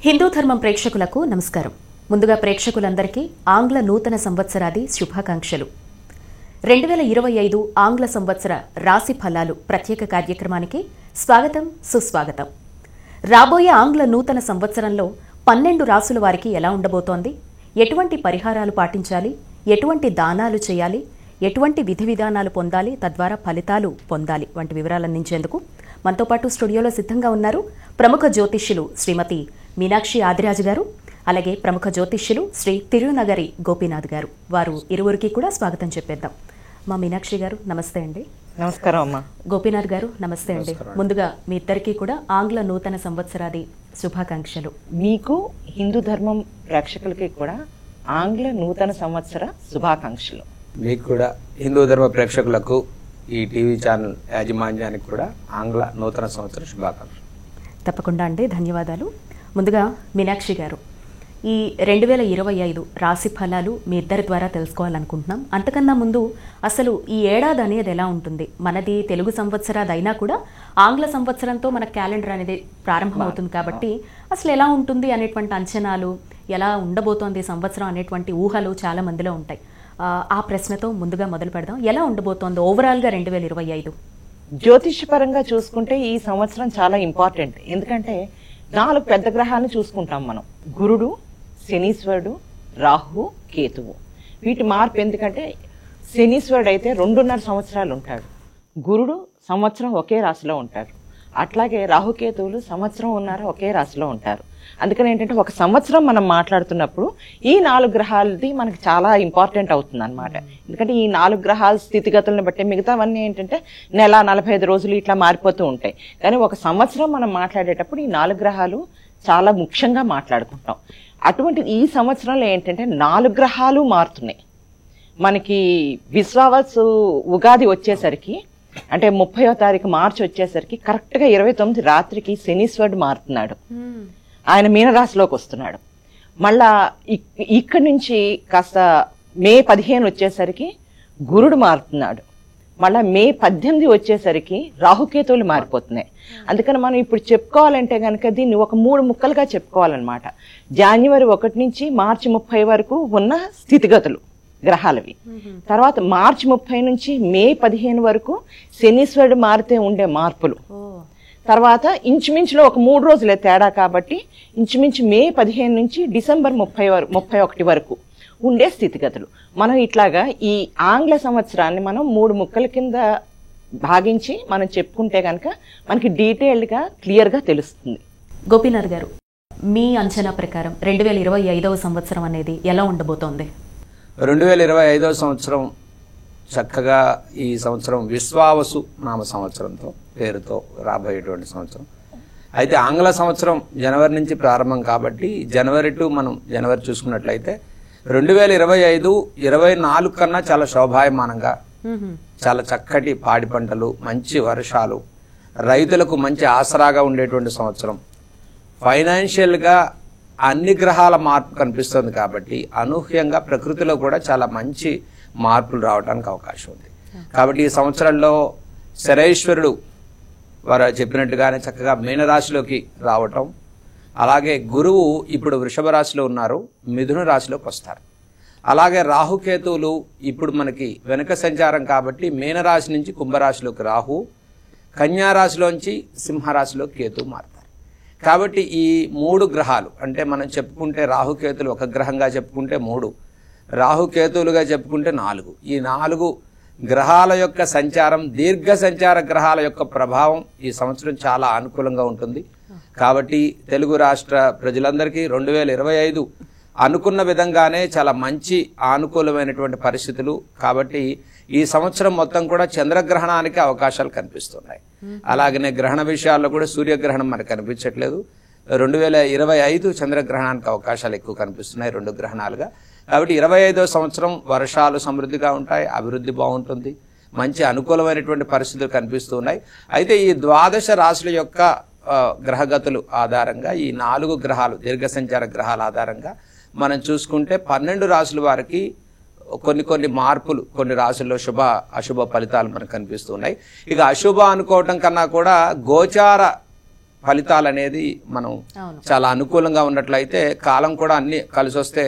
హిందూ ధర్మం ప్రేక్షకులకు నమస్కారం. ముందుగా ప్రేక్షకులందరికీ ఆంగ్ల నూతన సంవత్సరాది శుభాకాంక్షలు. 2025 ఆంగ్ల సంవత్సర రాశి ఫలాలు ప్రత్యేక కార్యక్రమానికి స్వాగతం, సుస్వాగతం. రాబోయే ఆంగ్ల నూతన సంవత్సరంలో 12 రాసుల వారికి ఎలా ఉండబోతోంది, ఎటువంటి పరిహారాలు పాటించాలి, ఎటువంటి దానాలు చేయాలి, ఎటువంటి విధి విధానాలు పొందాలి, తద్వారా ఫలితాలు పొందాలి వంటి వివరాలు అందించేందుకు మనతో పాటు స్టూడియోలో సిద్ధంగా ఉన్నారు ప్రముఖ జ్యోతిష్యులు శ్రీమతి మీనాక్షి ఆదిరాజు గారు, అలాగే ప్రముఖ జ్యోతిష్యులు శ్రీ తిరునగరి గోపీనాథ్ గారు. వారు ఇరువురికి కూడా స్వాగతం చెప్పేద్దాం. మా మీనాక్షి గారు నమస్తే అండి. నమస్కారం అమ్మా. గోపీనాథ్ గారు నమస్తే అండి. ముందుగా మీ ఇద్దరికీ కూడా ఆంగ్ల నూతన సంవత్సరాది శుభాకాంక్షలు. మీకు హిందూ ధర్మం ప్రేక్షకులకి కూడా ఆంగ్ల నూతన సంవత్సర శుభాకాంక్షలు. మీకు కూడా హిందూ ధర్మ ప్రేక్షకులకు ఈ టీవీ ఛానల్ యాజమాన్యానికి కూడా ఆంగ్ల నూతన సంవత్సర శుభాకాంక్షలు. తప్పకుండా అండి, ధన్యవాదాలు. ముందుగా మీనాక్షి గారు, ఈ 2025 రాశి ఫలాలు మీ ఇద్దరి ద్వారా తెలుసుకోవాలనుకుంటున్నాం. అంతకన్నా ముందు అసలు ఈ ఏడాది అనేది ఎలా ఉంటుంది? మనది తెలుగు సంవత్సరాది అయినా కూడా ఆంగ్ల సంవత్సరంతో మన క్యాలెండర్ అనేది ప్రారంభమవుతుంది కాబట్టి అసలు ఎలా ఉంటుంది అనేటువంటి అంచనాలు, ఎలా ఉండబోతోంది సంవత్సరం అనేటువంటి ఊహలు చాలా మందిలో ఉంటాయి. ఆ ప్రశ్నతో ముందుగా మొదలు పెడదాం. ఎలా ఉండబోతోంది ఓవరాల్గా 2025? జ్యోతిష్యపరంగా చూసుకుంటే ఈ సంవత్సరం చాలా ఇంపార్టెంట్. ఎందుకంటే 4 పెద్ద గ్రహాలను చూసుకుంటాం మనం. గురుడు, శనీశ్వరుడు, రాహు, కేతువు. వీటి మార్పు ఎందుకంటే శనీశ్వరుడు అయితే 2.5 సంవత్సరాలు ఉంటాడు, గురుడు సంవత్సరం ఒకే రాశిలో ఉంటారు, అట్లాగే రాహుకేతువులు సంవత్సరం ఉన్నారు ఒకే రాశిలో ఉంటారు. అందుకని ఏంటంటే ఒక సంవత్సరం మనం మాట్లాడుతున్నప్పుడు ఈ 4 గ్రహాలది మనకి చాలా ఇంపార్టెంట్ అవుతుంది అనమాట. ఎందుకంటే ఈ 4 గ్రహాల స్థితిగతులను బట్టి మిగతావన్నీ ఏంటంటే నెల 45 రోజులు ఇట్లా మారిపోతూ ఉంటాయి. కానీ ఒక సంవత్సరం మనం మాట్లాడేటప్పుడు ఈ 4 గ్రహాలు చాలా ముఖ్యంగా మాట్లాడుకుంటాం. అటువంటి ఈ సంవత్సరంలో ఏంటంటే 4 గ్రహాలు మారుతున్నాయి. మనకి విశ్వావసు ఉగాది వచ్చేసరికి అంటే 30వ తారీఖు మార్చి వచ్చేసరికి కరెక్ట్గా 29 రాత్రికి శనీశ్వరుడు మారుతున్నాడు. ఆయన మీనరాశిలోకి వస్తున్నాడు. మళ్ళా ఇక్కడి నుంచి కాస్త మే 15 వచ్చేసరికి గురుడు మారుతున్నాడు. మళ్ళా మే 18 వచ్చేసరికి రాహుకేతువులు మారిపోతున్నాయి. అందుకని మనం ఇప్పుడు చెప్పుకోవాలంటే కనుక దీన్ని ఒక 3 ముక్కలుగా చెప్పుకోవాలన్నమాట. జనవరి 1 నుంచి మార్చి 30 వరకు ఉన్న స్థితిగతులు గ్రహాలవి. తర్వాత మార్చి 30 నుంచి మే 15 వరకు శనీశ్వరుడు మారితే ఉండే మార్పులు. తర్వాత ఇంచుమించులో ఒక 3 రోజులే తేడా కాబట్టి ఇంచుమించు మే 15 నుంచి డిసెంబర్ 31 వరకు ఉండే స్థితిగతులు. మనం ఇట్లాగా ఈ ఆంగ్ల సంవత్సరాన్ని మనం 3 ముక్కల కింద భాగించి మనం చెప్పుకుంటే కనుక మనకి డీటెయిల్డ్గా క్లియర్గా తెలుస్తుంది. గోపీనాథ్ గారు, మీ అంచనా ప్రకారం 2025 సంవత్సరం అనేది ఎలా ఉండబోతోంది? 2025 సంవత్సరం చక్కగా ఈ సంవత్సరం విశ్వావసు నామ సంవత్సరంతో పేరుతో రాబోయేటువంటి సంవత్సరం. అయితే ఆంగ్ల సంవత్సరం జనవరి నుంచి ప్రారంభం కాబట్టి జనవరి టు మనం జనవరి చూసుకున్నట్లయితే 2025 24 కన్నా చాలా శోభాయమానంగా, చాలా చక్కటి పాడి పంటలు, మంచి వర్షాలు, రైతులకు మంచి ఆసరాగా ఉండేటువంటి సంవత్సరం. ఫైనాన్షియల్గా అన్ని గ్రహాల మార్పు కనిపిస్తుంది కాబట్టి అనూహ్యంగా ప్రకృతిలో కూడా చాలా మంచి మార్పులు రావడానికి అవకాశం ఉంది. కాబట్టి ఈ సంవత్సరంలో శనైశ్వరుడు వారు చెప్పినట్టుగానే చక్కగా మీనరాశిలోకి రావటం, అలాగే గురువు ఇప్పుడు వృషభ రాశిలో ఉన్నారు, మిథున రాశిలోకి వస్తారు. అలాగే రాహుకేతువులు ఇప్పుడు మనకి వెనుక సంచారం కాబట్టి మీనరాశి నుంచి కుంభరాశిలోకి రాహు, కన్యారాశిలోంచి సింహరాశిలోకి కేతువు మారుతారు. కాబట్టి ఈ 3 గ్రహాలు అంటే మనం చెప్పుకుంటే రాహుకేతులు ఒక గ్రహంగా చెప్పుకుంటే 3, రాహుకేతువులుగా చెప్పుకుంటే 4. ఈ 4 గ్రహాల యొక్క సంచారం, దీర్ఘ సంచార గ్రహాల యొక్క ప్రభావం ఈ సంవత్సరం చాలా అనుకూలంగా ఉంటుంది. కాబట్టి తెలుగు రాష్ట్ర ప్రజలందరికీ 2025 అనుకున్న విధంగానే చాలా మంచి ఆనుకూలమైనటువంటి పరిస్థితులు. కాబట్టి ఈ సంవత్సరం మొత్తం కూడా చంద్రగ్రహణానికి అవకాశాలు కనిపిస్తున్నాయి. అలాగనే గ్రహణ విషయాల్లో కూడా సూర్యగ్రహణం మనకు కనిపించట్లేదు. 2025 చంద్రగ్రహణానికి అవకాశాలు ఎక్కువ కనిపిస్తున్నాయి, 2 గ్రహణాలుగా. కాబట్టి 25వ సంవత్సరం వర్షాలు సమృద్ధిగా ఉంటాయి, అభివృద్ధి బాగుంటుంది, మంచి అనుకూలమైనటువంటి పరిస్థితులు కనిపిస్తూ ఉన్నాయి. అయితే ఈ 12 రాశుల యొక్క గ్రహగతులు ఆధారంగా, ఈ 4 గ్రహాలు దీర్ఘ సంచార గ్రహాల ఆధారంగా మనం చూసుకుంటే 12 రాశుల వారికి కొన్ని మార్పులు, కొన్ని రాశుల్లో శుభ అశుభ ఫలితాలు మనకు కనిపిస్తున్నాయి. ఇక అశుభ అనుకోవటం కన్నా కూడా గోచార ఫలితాలు అనేది మనం చాలా అనుకూలంగా ఉన్నట్లయితే కాలం కూడా అన్ని కలిసి వస్తే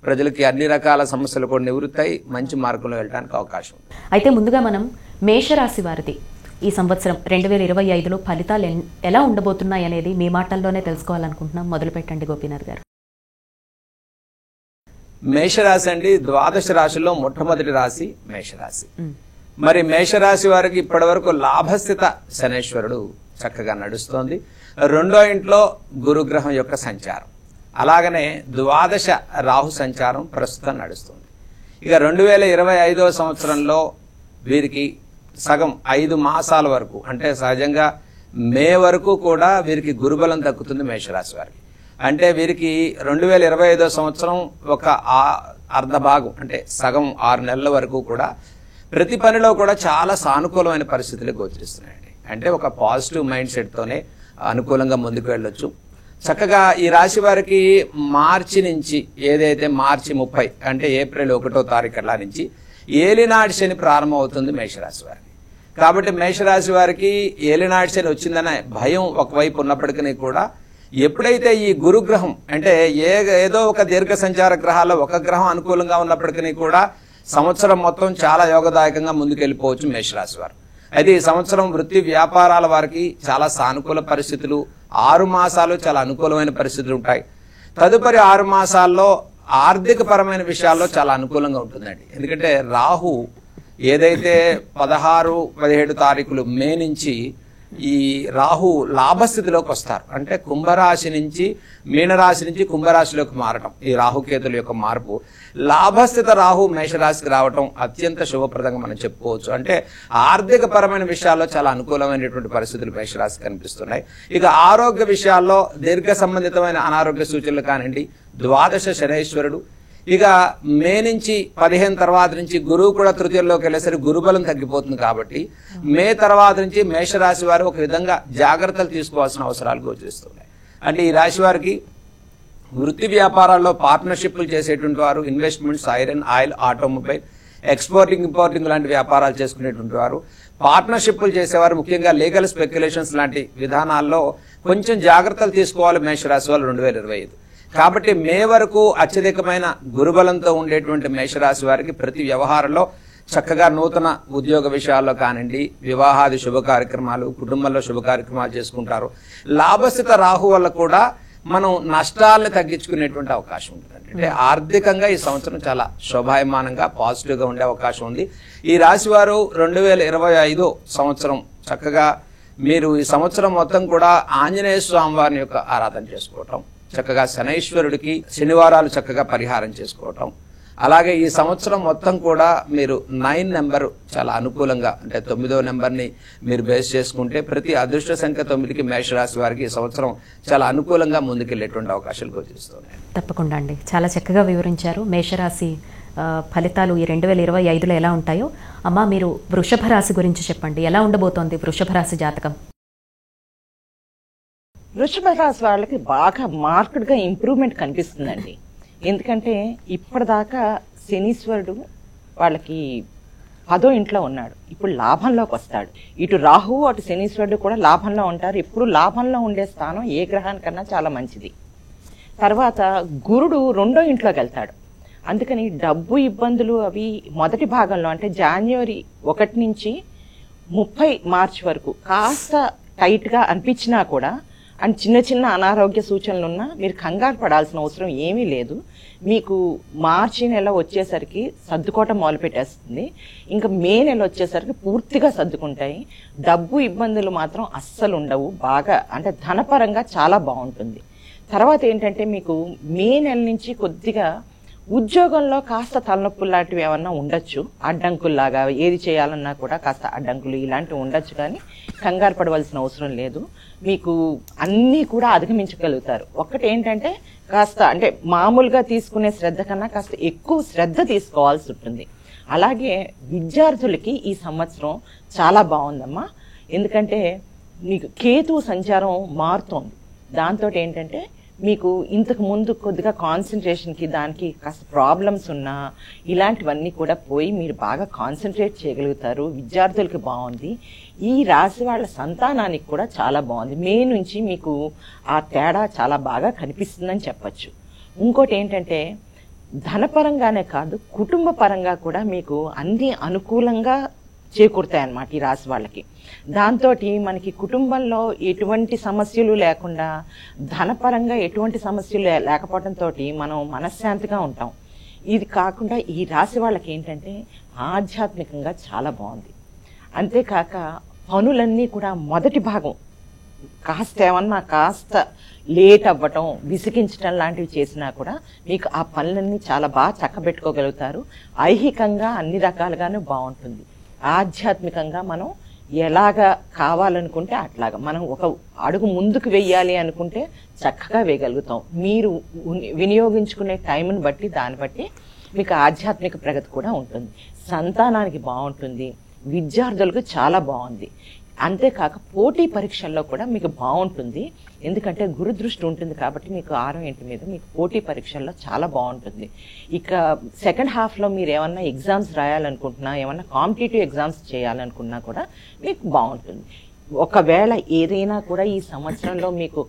ప్రజలకి అన్ని రకాల సమస్యలు కూడా నివృత్తాయి, మంచి మార్గంలో వెళ్ళడానికి అవకాశం ఉంది. అయితే ముందుగా మనం మేషరాశి వారిది ఈ సంవత్సరం 2025లో ఫలితాలు ఎలా ఉండబోతున్నాయి అనేది మీ మాటల్లోనే తెలుసుకోవాలనుకుంటున్నాం. మొదలు పెట్టండి గోపీనాథ్ గారు. మేషరాశి అండి, ద్వాదశ రాశిలో మొట్టమొదటి రాశి మేషరాశి. మరి మేషరాశి వారికి ఇప్పటి వరకు లాభస్థిత శనేశ్వరుడు చక్కగా నడుస్తోంది. రెండో ఇంట్లో గురుగ్రహం యొక్క సంచారం, అలాగనే ద్వాదశ రాహు సంచారం ప్రస్తుతం నడుస్తుంది. ఇక 2025వ సంవత్సరంలో వీరికి సగం 5 మాసాల వరకు, అంటే సహజంగా మే వరకు కూడా వీరికి గురుబలం దక్కుతుంది మేషరాశి వారికి. అంటే వీరికి 2025వ సంవత్సరం ఒక అర్ధ భాగం, అంటే సగం 6 నెలల వరకు కూడా ప్రతి పనిలో కూడా చాలా సానుకూలమైన పరిస్థితులు గోచరిస్తున్నాయండి. అంటే ఒక పాజిటివ్ మైండ్ సెట్తోనే అనుకూలంగా ముందుకు వెళ్ళొచ్చు. చక్కగా ఈ రాశి వారికి మార్చి నుంచి, ఏదైతే మార్చి 30 అంటే ఏప్రిల్ 1వ తారీఖు అలా నుంచి ఏలినాటి శని ప్రారంభం అవుతుంది మేషరాశి వారికి. కాబట్టి మేషరాశి వారికి ఏలినాటి శని వచ్చిందనే భయం ఒకవైపు ఉన్నప్పటికీ కూడా ఎప్పుడైతే ఈ గురుగ్రహం, అంటే ఏదో ఒక దీర్ఘ సంచార గ్రహాల్లో ఒక గ్రహం అనుకూలంగా ఉన్నప్పటికీ కూడా సంవత్సరం మొత్తం చాలా యోగదాయకంగా ముందుకెళ్ళిపోవచ్చు మేషరాశి వారు. అయితే ఈ సంవత్సరం వృత్తి వ్యాపారాల వారికి చాలా సానుకూల పరిస్థితులు, 6 మాసాలు చాలా అనుకూలమైన పరిస్థితులు ఉంటాయి. తదుపరి 6 మాసాల్లో ఆర్థిక పరమైన విషయాల్లో చాలా అనుకూలంగా ఉంటుందండి. ఎందుకంటే రాహు ఏదైతే 16, 17 తారీఖులు మే నుంచి ఈ రాహు లాభస్థితిలోకి వస్తారు. అంటే కుంభరాశి నుంచి మీనరాశి నుంచి కుంభరాశిలోకి మారటం, ఈ రాహుకేతుల యొక్క మార్పు, లాభస్థిత రాహు మేషరాశికి రావటం అత్యంత శుభప్రదంగా మనం చెప్పుకోవచ్చు. అంటే ఆర్థిక పరమైన విషయాల్లో చాలా అనుకూలమైనటువంటి పరిస్థితులు మేషరాశి కనిపిస్తున్నాయి. ఇక ఆరోగ్య విషయాల్లో దీర్ఘ సంబంధితమైన అనారోగ్య సూచనలు కానివ్వండి, ద్వాదశ శనేశ్వరుడు, ఇక మే నుంచి 15 తర్వాత నుంచి గురువు కూడా తృతీయంలోకి వెళ్ళేసరికి గురుబలం తగ్గిపోతుంది. కాబట్టి మే తర్వాత నుంచి మేషరాశి వారు ఒక విధంగా జాగ్రత్తలు తీసుకోవాల్సిన అవసరాలు గోచరిస్తున్నాయి. అంటే ఈ రాశి వారికి వృత్తి వ్యాపారాల్లో పార్ట్నర్షిప్లు చేసేటువంటి వారు, investments, iron, oil, automobile, exporting, importing లాంటి వ్యాపారాలు చేసుకునేటువంటి వారు, పార్ట్నర్షిప్లు చేసేవారు, ముఖ్యంగా లీగల్ స్పెక్యులేషన్స్ లాంటి విధానాల్లో కొంచెం జాగ్రత్తలు తీసుకోవాలి మేషరాశి వాళ్ళు 2025. కాబట్టి మే వరకు అత్యధికమైన గురుబలంతో ఉండేటువంటి మేషరాశి వారికి ప్రతి వ్యవహారంలో చక్కగా నూతన ఉద్యోగ విషయాల్లో కానివ్వండి, వివాహాది శుభ కార్యక్రమాలు, కుటుంబంలో శుభ కార్యక్రమాలు చేసుకుంటారు. లాభస్థిత రాహు వల్ల కూడా మనం నష్టాలను తగ్గించుకునేటువంటి అవకాశం ఉంటుందండి. అంటే ఆర్థికంగా ఈ సంవత్సరం చాలా శోభాయమానంగా పాజిటివ్గా ఉండే అవకాశం ఉంది. ఈ రాశి వారు 2025 సంవత్సరం చక్కగా మీరు ఈ సంవత్సరం మొత్తం కూడా ఆంజనేయ స్వామి వారిని యొక్క ఆరాధన చేసుకోవటం, చక్కగా శనైశ్వరుడికి శనివారాలు చక్కగా పరిహారం చేసుకోవటం, అలాగే ఈ సంవత్సరం మొత్తం కూడా మీరు 9 నెంబరు చాలా అనుకూలంగా, అంటే 9వ నెంబర్ని మీరు బేస్ చేసుకుంటే ప్రతి అదృష్ట సంఖ్య 9కి మేషరాశి వారికి ఈ సంవత్సరం చాలా అనుకూలంగా ముందుకెళ్లేటువంటి అవకాశాలు గోచరిస్తున్నాయి. తప్పకుండా అండి, చాలా చక్కగా వివరించారు మేషరాశి ఫలితాలు ఈ 2025లో ఎలా ఉంటాయో. అమ్మ, మీరు వృషభ రాశి గురించి చెప్పండి, ఎలా ఉండబోతోంది వృషభ రాశి జాతకం? వృషభ రాశి వాళ్ళకి బాగా మార్కెట్గా ఇంప్రూవ్మెంట్ కనిపిస్తుందండి. ఎందుకంటే ఇప్పటిదాకా శనీశ్వరుడు వాళ్ళకి 10వ ఇంట్లో ఉన్నాడు, ఇప్పుడు లాభంలోకి వస్తాడు. ఇటు రాహువు అటు శనీశ్వరుడు కూడా లాభంలో ఉంటారు. ఇప్పుడు లాభంలో ఉండే స్థానం ఏ గ్రహానికన్నా చాలా మంచిది. తర్వాత గురుడు 2వ ఇంట్లోకి వెళ్తాడు. అందుకని డబ్బు ఇబ్బందులు అవి మొదటి భాగంలో, అంటే జనవరి 1 నుంచి 30 మార్చి వరకు కాస్త టైట్గా అనిపించినా కూడా, అండ్ చిన్న చిన్న అనారోగ్య సూచనలు ఉన్నా మీరు కంగారు పడాల్సిన అవసరం ఏమీ లేదు. మీకు మార్చి నెల వచ్చేసరికి సర్దుకోవటం మొదలుపెట్టేస్తుంది. ఇంకా మే నెల వచ్చేసరికి పూర్తిగా సర్దుకుంటాయి. డబ్బు ఇబ్బందులు మాత్రం అస్సలు ఉండవు. బాగా అంటే ధనపరంగా చాలా బాగుంటుంది. తర్వాత ఏంటంటే మీకు మే నెల నుంచి కొద్దిగా ఉద్యోగంలో కాస్త తలనొప్పులు లాంటివి ఏమన్నా ఉండొచ్చు, అడ్డంకుల్లాగా ఏది చేయాలన్నా కూడా కాస్త అడ్డంకులు ఇలాంటివి ఉండొచ్చు. కానీ కంగారు పడవలసిన అవసరం లేదు. మీకు అన్నీ కూడా అధిగమించగలుగుతారు. ఒక్కటి ఏంటంటే కాస్త అంటే మామూలుగా తీసుకునే శ్రద్ధ కన్నా కాస్త ఎక్కువ శ్రద్ధ తీసుకోవాల్సి ఉంటుంది. అలాగే విద్యార్థులకి ఈ సంవత్సరం చాలా బాగుందమ్మా. ఎందుకంటే మీకు కేతు సంచారం మారుతోంది. దాంతో ఏంటంటే మీకు ఇంతకు ముందు కొద్దిగా కాన్సన్ట్రేషన్కి దానికి కాస్త ప్రాబ్లమ్స్ ఉన్నా ఇలాంటివన్నీ కూడా పోయి మీరు బాగా కాన్సన్ట్రేట్ చేయగలుగుతారు. విద్యార్థులకి బాగుంది. ఈ రాశి వాళ్ళ సంతానానికి కూడా చాలా బాగుంది. మే నుంచి మీకు ఆ తేడా చాలా బాగా కనిపిస్తుందని చెప్పచ్చు. ఇంకోటి ఏంటంటే ధనపరంగానే కాదు, కుటుంబ పరంగా కూడా మీకు అన్ని అనుకూలంగా చేకూరుతాయన్నమాట ఈ రాశి వాళ్ళకి. దాంతో మనకి కుటుంబంలో ఎటువంటి సమస్యలు లేకుండా, ధనపరంగా ఎటువంటి సమస్యలు లేకపోవడంతో మనం మనశ్శాంతిగా ఉంటాం. ఇది కాకుండా ఈ రాశి వాళ్ళకి ఏంటంటే ఆధ్యాత్మికంగా చాలా బాగుంది. అంతేకాక పనులన్నీ కూడా మొదటి భాగం కాస్త లేట్ అవ్వటం, విసిగించటం లాంటివి చేసినా కూడా మీకు ఆ పనులన్నీ చాలా బాగా చక్కబెట్టుకోగలుగుతారు. ఐహికంగా అన్ని రకాలుగానే బాగుంటుంది. ఆధ్యాత్మికంగా మనం ఎలాగా కావాలనుకుంటే అట్లాగా మనం ఒక అడుగు ముందుకు వెయ్యాలి అనుకుంటే చక్కగా వేయగలుగుతాం. మీరు వినియోగించుకునే టైంని బట్టి దాన్ని బట్టి మీకు ఆధ్యాత్మిక ప్రగతి కూడా ఉంటుంది. సంతానానికి బాగుంటుంది. విద్యార్థులకు చాలా బాగుంది. అంతేకాక పోటీ పరీక్షల్లో కూడా మీకు బాగుంటుంది. ఎందుకంటే గురు దృష్టి ఉంటుంది కాబట్టి మీకు 6వ ఇంటి మీద మీకు పోటీ పరీక్షల్లో చాలా బాగుంటుంది. ఇక సెకండ్ హాఫ్లో మీరు ఏమన్నా ఎగ్జామ్స్ రాయాలనుకుంటున్నా, ఏమన్నా కాంపిటేటివ్ ఎగ్జామ్స్ చేయాలనుకున్నా కూడా మీకు బాగుంటుంది. ఒకవేళ ఏదైనా కూడా ఈ సంవత్సరంలో మీకు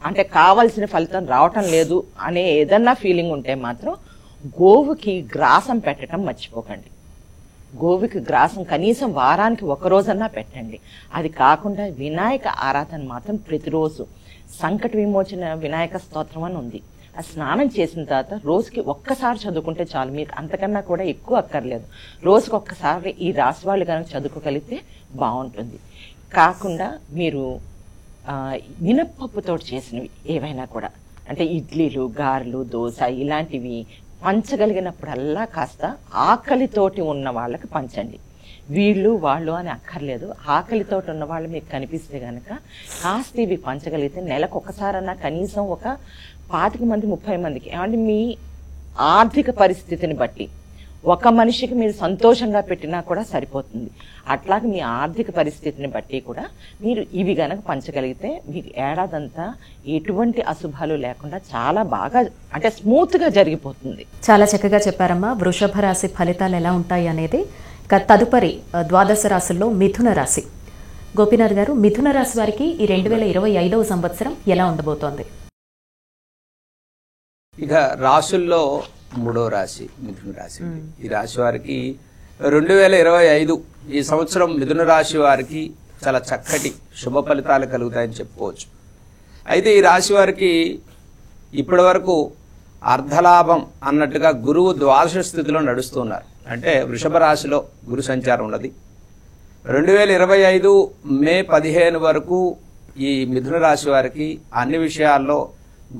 అంటే కావాల్సిన ఫలితం రావటం లేదు అనే ఏదన్నా ఫీలింగ్ ఉంటే మాత్రం గోవుకి గ్రాసం పెట్టడం మర్చిపోకండి. గోవుకి గ్రాసం కనీసం వారానికి ఒక రోజన్నా పెట్టండి. అది కాకుండా వినాయక ఆరాధన మాత్రం ప్రతిరోజు సంకట విమోచన వినాయక స్తోత్రం అని ఉంది. ఆ స్నానం చేసిన తర్వాత రోజుకి ఒక్కసారి చదువుకుంటే చాలు. మీకు అంతకన్నా కూడా ఎక్కువ అక్కర్లేదు. రోజుకి ఒక్కసారి ఈ రాశి వాళ్ళు కనుక చదువుకోగలిగితే బాగుంటుంది. కాకుండా మీరు మినప్పప్పుతో చేసినవి ఏవైనా కూడా అంటే ఇడ్లీలు, గారెలు, దోశ ఇలాంటివి పంచగలిగినప్పుడల్లా కాస్త ఆకలితోటి ఉన్న వాళ్ళకి పంచండి. వీళ్ళు వాళ్ళు అని అక్కర్లేదు. ఆకలితోటి ఉన్న వాళ్ళు మీకు కనిపిస్తే కనుక కాస్త ఇవి పంచగలిగితే నెలకు ఒకసారన్నా కనీసం ఒక 25 మంది 30 మందికి ఏమంటే మీ ఆర్థిక పరిస్థితిని బట్టి ఒక మనిషికి మీరు సంతోషంగా పెట్టినా కూడా సరిపోతుంది. అట్లాగే మీ ఆర్థిక పరిస్థితిని బట్టి కూడా మీరు ఇవి గనక పంచగలిగితే మీకు ఏడాదంతా ఎటువంటి అశుభాలు లేకుండా చాలా బాగా అంటే స్మూత్గా జరిగిపోతుంది. చాలా చక్కగా చెప్పారమ్మా. వృషభ రాశి ఫలితాలు ఎలా ఉంటాయి అనేది. తదుపరి ద్వాదశ రాశుల్లో మిథున రాశి. గోపీనాథ్ గారు, మిథున రాశి వారికి ఈ 2025వ సంవత్సరం ఎలా ఉండబోతోంది? ఇక రాశుల్లో 3వ రాశి మిథున రాశి. ఈ రాశి వారికి 2025 ఈ సంవత్సరం మిథున రాశి వారికి చాలా చక్కటి శుభ ఫలితాలు కలుగుతాయని చెప్పుకోవచ్చు. అయితే ఈ రాశి వారికి ఇప్పటి వరకు అర్ధలాభం అన్నట్టుగా గురువు ద్వాదశ స్థితిలో నడుస్తున్నారు. అంటే వృషభ రాశిలో గురు సంచారం ఉన్నది. 2025 మే 15 వరకు ఈ మిథున రాశి వారికి అన్ని విషయాల్లో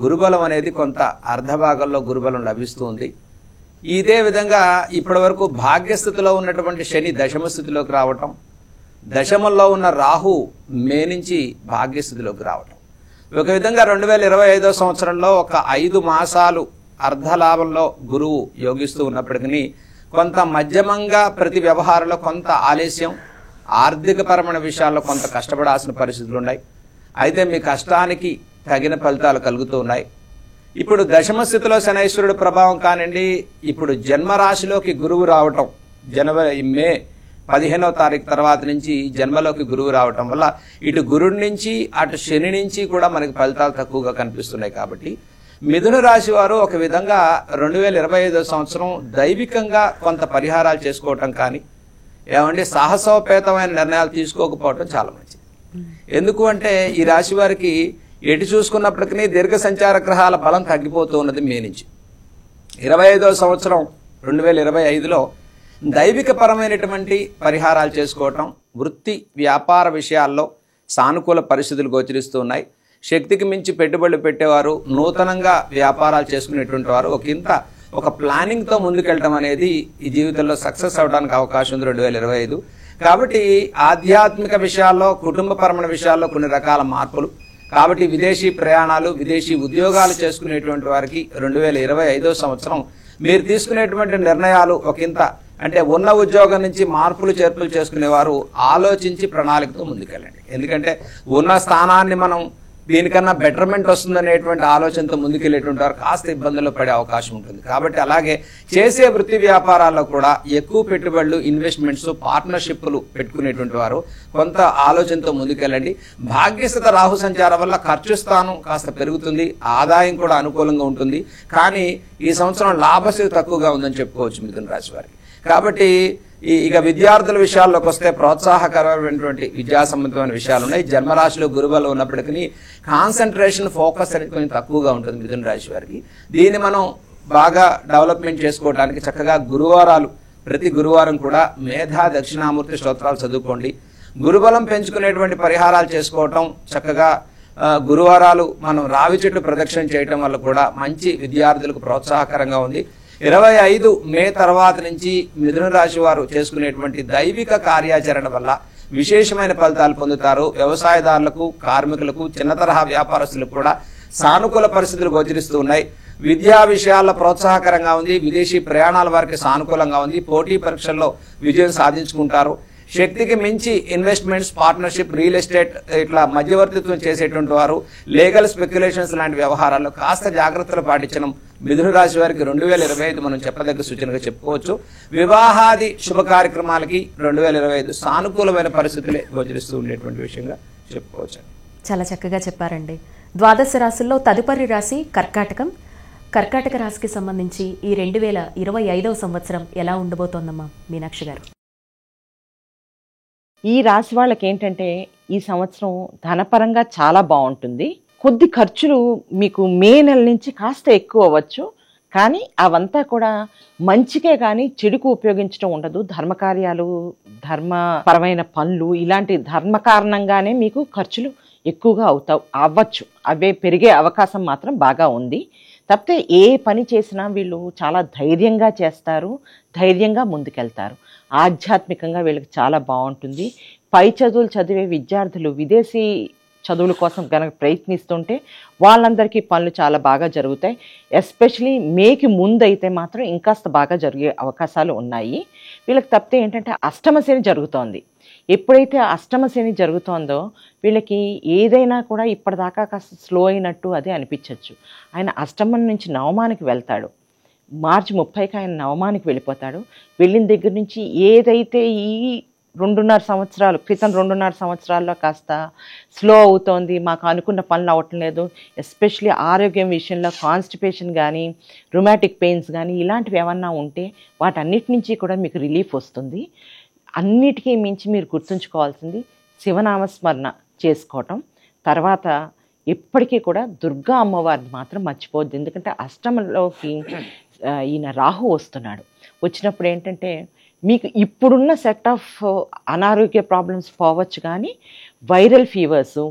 గురుబలం అనేది కొంత అర్ధభాగంలో గురుబలం లభిస్తుంది. ఇదే విధంగా ఇప్పటి వరకు భాగ్యస్థితిలో ఉన్నటువంటి శని దశమ స్థితిలోకి రావటం, దశమంలో ఉన్న రాహు మే నుంచి భాగ్యస్థితిలోకి రావటం, ఒక విధంగా 2025వ సంవత్సరంలో ఒక 5 మాసాలు అర్ధలాభంలో గురువు యోగిస్తూ ఉన్నప్పటికీ కొంత మధ్యమంగా ప్రతి వ్యవహారంలో కొంత ఆలస్యం, ఆర్థికపరమైన విషయాల్లో కొంత కష్టపడాల్సిన పరిస్థితులు ఉన్నాయి. అయితే మీ కష్టానికి తగిన ఫలితాలు కలుగుతూ ఉన్నాయి. ఇప్పుడు దశమ స్థితిలో శనైశ్వరుడు ప్రభావం కానివ్వండి, ఇప్పుడు జన్మరాశిలోకి గురువు రావటం మే 15వ తారీఖు తర్వాత నుంచి జన్మలోకి గురువు రావటం వల్ల ఇటు గురుడి నుంచి అటు శని నుంచి కూడా మనకి ఫలితాలు తక్కువగా కనిపిస్తున్నాయి. కాబట్టి మిథున రాశి వారు ఒక విధంగా 2025వ సంవత్సరం దైవికంగా కొంత పరిహారాలు చేసుకోవటం కానీ ఏమంటే సాహసోపేతమైన నిర్ణయాలు తీసుకోకపోవటం చాలా మంచిది. ఎందుకు అంటే ఈ రాశి వారికి ఎటు చూసుకున్నప్పటికీ దీర్ఘ సంచార గ్రహాల బలం తగ్గిపోతూ ఉన్నది. మే నుంచి 25వ సంవత్సరం 2025లో దైవిక పరమైనటువంటి పరిహారాలు చేసుకోవటం, వృత్తి వ్యాపార విషయాల్లో సానుకూల పరిస్థితులు గోచరిస్తూ ఉన్నాయి. శక్తికి మించి పెట్టుబడులు పెట్టేవారు, నూతనంగా వ్యాపారాలు చేసుకునేటువంటి వారు ఒక ప్లానింగ్తో ముందుకెళ్ళడం అనేది ఈ జీవితంలో సక్సెస్ అవడానికి అవకాశం ఉంది 2025. కాబట్టి ఆధ్యాత్మిక విషయాల్లో, కుటుంబపరమైన విషయాల్లో కొన్ని రకాల మార్పులు, కాబట్టి విదేశీ ప్రయాణాలు, విదేశీ ఉద్యోగాలు చేసుకునేటువంటి వారికి 2025వ సంవత్సరం మీరు తీసుకునేటువంటి నిర్ణయాలు ఒకంత అంటే ఉన్న ఉద్యోగం నుంచి మార్పులు చేర్పులు చేసుకునేవారు ఆలోచించి ప్రణాళికతో ముందుకెళ్ళండి. ఎందుకంటే ఉన్న స్థానాన్ని మనం దీనికన్నా బెటర్మెంట్ వస్తుందనేటువంటి ఆలోచనతో ముందుకెళ్ళేటువంటి వారు కాస్త ఇబ్బందుల్లో పడే అవకాశం ఉంటుంది. కాబట్టి అలాగే చేసే వృత్తి వ్యాపారాల్లో కూడా ఎక్కువ పెట్టుబడులు, ఇన్వెస్ట్మెంట్స్, పార్ట్నర్షిప్లు పెట్టుకునేటువంటి వారు కొంత ఆలోచనతో ముందుకెళ్ళండి. భాగ్యస్థిత రాహు సంచారం వల్ల ఖర్చు స్థానం కాస్త పెరుగుతుంది, ఆదాయం కూడా అనుకూలంగా ఉంటుంది. కానీ ఈ సంవత్సరం లాభస్థితి తక్కువగా ఉందని చెప్పుకోవచ్చు మిథున రాశి వారికి. కాబట్టి ఇక విద్యార్థుల విషయాల్లోకి వస్తే ప్రోత్సాహకరమైనటువంటి విద్యా సంబంధమైన విషయాలు ఉన్నాయి. జన్మరాశిలో గురుబలం ఉన్నప్పటికీ కాన్సన్ట్రేషన్, ఫోకస్ అనేది కొంచెం తక్కువగా ఉంటుంది మిథున రాశి వారికి. దీన్ని మనం బాగా డెవలప్మెంట్ చేసుకోవడానికి చక్కగా గురువారాలు, ప్రతి గురువారం కూడా మేధా దక్షిణామూర్తి స్తోత్రాలు చదువుకోండి. గురుబలం పెంచుకునేటువంటి పరిహారాలు చేసుకోవటం, చక్కగా గురువారాలు మనం రావి చెట్టు ప్రదక్షిణ చేయటం వల్ల కూడా మంచి విద్యార్థులకు ప్రోత్సాహకరంగా ఉంది. 25 మే తర్వాత నుంచి మిథున రాశి వారు చేసుకునేటువంటి దైవిక కార్యాచరణ వల్ల విశేషమైన ఫలితాలు పొందుతారు. వ్యవసాయదారులకు, కార్మికులకు, చిన్న తరహా వ్యాపారస్తులకు కూడా సానుకూల పరిస్థితులు గోచరిస్తూ ఉన్నాయి. విద్యా విషయాల్లో ప్రోత్సాహకరంగా ఉంది. విదేశీ ప్రయాణాల వారికి సానుకూలంగా ఉంది. పోటీ పరీక్షల్లో విజయం సాధించుకుంటారు. శక్తికి మించి ఇన్వెస్ట్మెంట్స్, పార్ట్నర్షిప్, రియల్ ఎస్టేట్ ఇట్లా మధ్యవర్తిత్వం చేసేటువంటి వారు, లీగల్ స్పెక్యులేషన్స్ లాంటి వ్యవహారాల్లో కాస్త జాగ్రత్తలు పాటించడం మిథున రాశి వారికి 2025 మనం చెప్పదగ్గ సూచనగా చెప్పుకోవచ్చు. వివాహాది శుభ కార్యక్రమాలకి 2025 సానుకూలమైన పరిస్థితులే గోచరిస్తూ ఉండేటువంటి విషయంగా చెప్పుకోవచ్చు. చాలా చక్కగా చెప్పారండి. ద్వాదశ రాశుల్లో తదుపరి రాశి కర్కాటకం. కర్కాటక రాశికి సంబంధించి ఈ 2025 సంవత్సరం ఎలా ఉండబోతోందమ్మా మీనాక్షి గారు? ఈ రాశి వాళ్ళకి ఏంటంటే ఈ సంవత్సరం ధనపరంగా చాలా బాగుంటుంది. కొద్ది ఖర్చులు మీకు మే నెల నుంచి కాస్త ఎక్కువ అవ్వచ్చు, కానీ అవంతా కూడా మంచికే కానీ చెడుకు ఉపయోగించడం ఉండదు. ధర్మకార్యాలు, ధర్మపరమైన పనులు, ఇలాంటి ధర్మ కారణంగానే మీకు ఖర్చులు ఎక్కువగా అవ్వచ్చు. అవే పెరిగే అవకాశం మాత్రం బాగా ఉంది. తప్పితే ఏ పని చేసినా వీళ్ళు చాలా ధైర్యంగా చేస్తారు, ధైర్యంగా ముందుకెళ్తారు. ఆధ్యాత్మికంగా వీళ్ళకి చాలా బాగుంటుంది. పై చదువులు చదివే విద్యార్థులు విదేశీ చదువుల కోసం కనుక ప్రయత్నిస్తుంటే వాళ్ళందరికీ పనులు చాలా బాగా జరుగుతాయి. ఎస్పెషలీ మేకి ముందు అయితే మాత్రం ఇంకాస్త బాగా జరిగే అవకాశాలు ఉన్నాయి. వీళ్ళకి తప్పితే ఏంటంటే అష్టమ శని జరుగుతోంది. ఎప్పుడైతే అష్టమ శని జరుగుతోందో వీళ్ళకి ఏదైనా కూడా ఇప్పటిదాకా కాస్త స్లో అయినట్టు అదే అనిపించవచ్చు. ఆయన అష్టమం నుంచి నవమానికి వెళ్తాడు. మార్చి 30కి ఆయన నవమానికి వెళ్ళిపోతాడు. వెళ్ళిన దగ్గర నుంచి ఏదైతే ఈ 2.5 సంవత్సరాలు క్రితం 2.5 సంవత్సరాల్లో కాస్త స్లో అవుతోంది, మాకు అనుకున్న పనులు అవ్వటం లేదు, ఎస్పెషలీ ఆరోగ్యం విషయంలో కాన్స్టిపేషన్ కానీ, రుమాటిక్ పెయిన్స్ కానీ ఇలాంటివి ఏమన్నా ఉంటే వాటన్నిటి నుంచి కూడా మీకు రిలీఫ్ వస్తుంది. అన్నిటికీ మించి మీరు గుర్తుంచుకోవాల్సింది శివనామస్మరణ చేసుకోవటం. తర్వాత ఎప్పటికీ కూడా దుర్గా అమ్మవారిని మాత్రం మర్చిపోవద్దు. ఎందుకంటే అష్టమంలోకి ఈయన రాహు వస్తున్నాడు. వచ్చినప్పుడు ఏంటంటే మీకు ఇప్పుడున్న సెట్ ఆఫ్ అనారోగ్య ప్రాబ్లమ్స్ పోవచ్చు, కానీ వైరల్ ఫీవర్సు,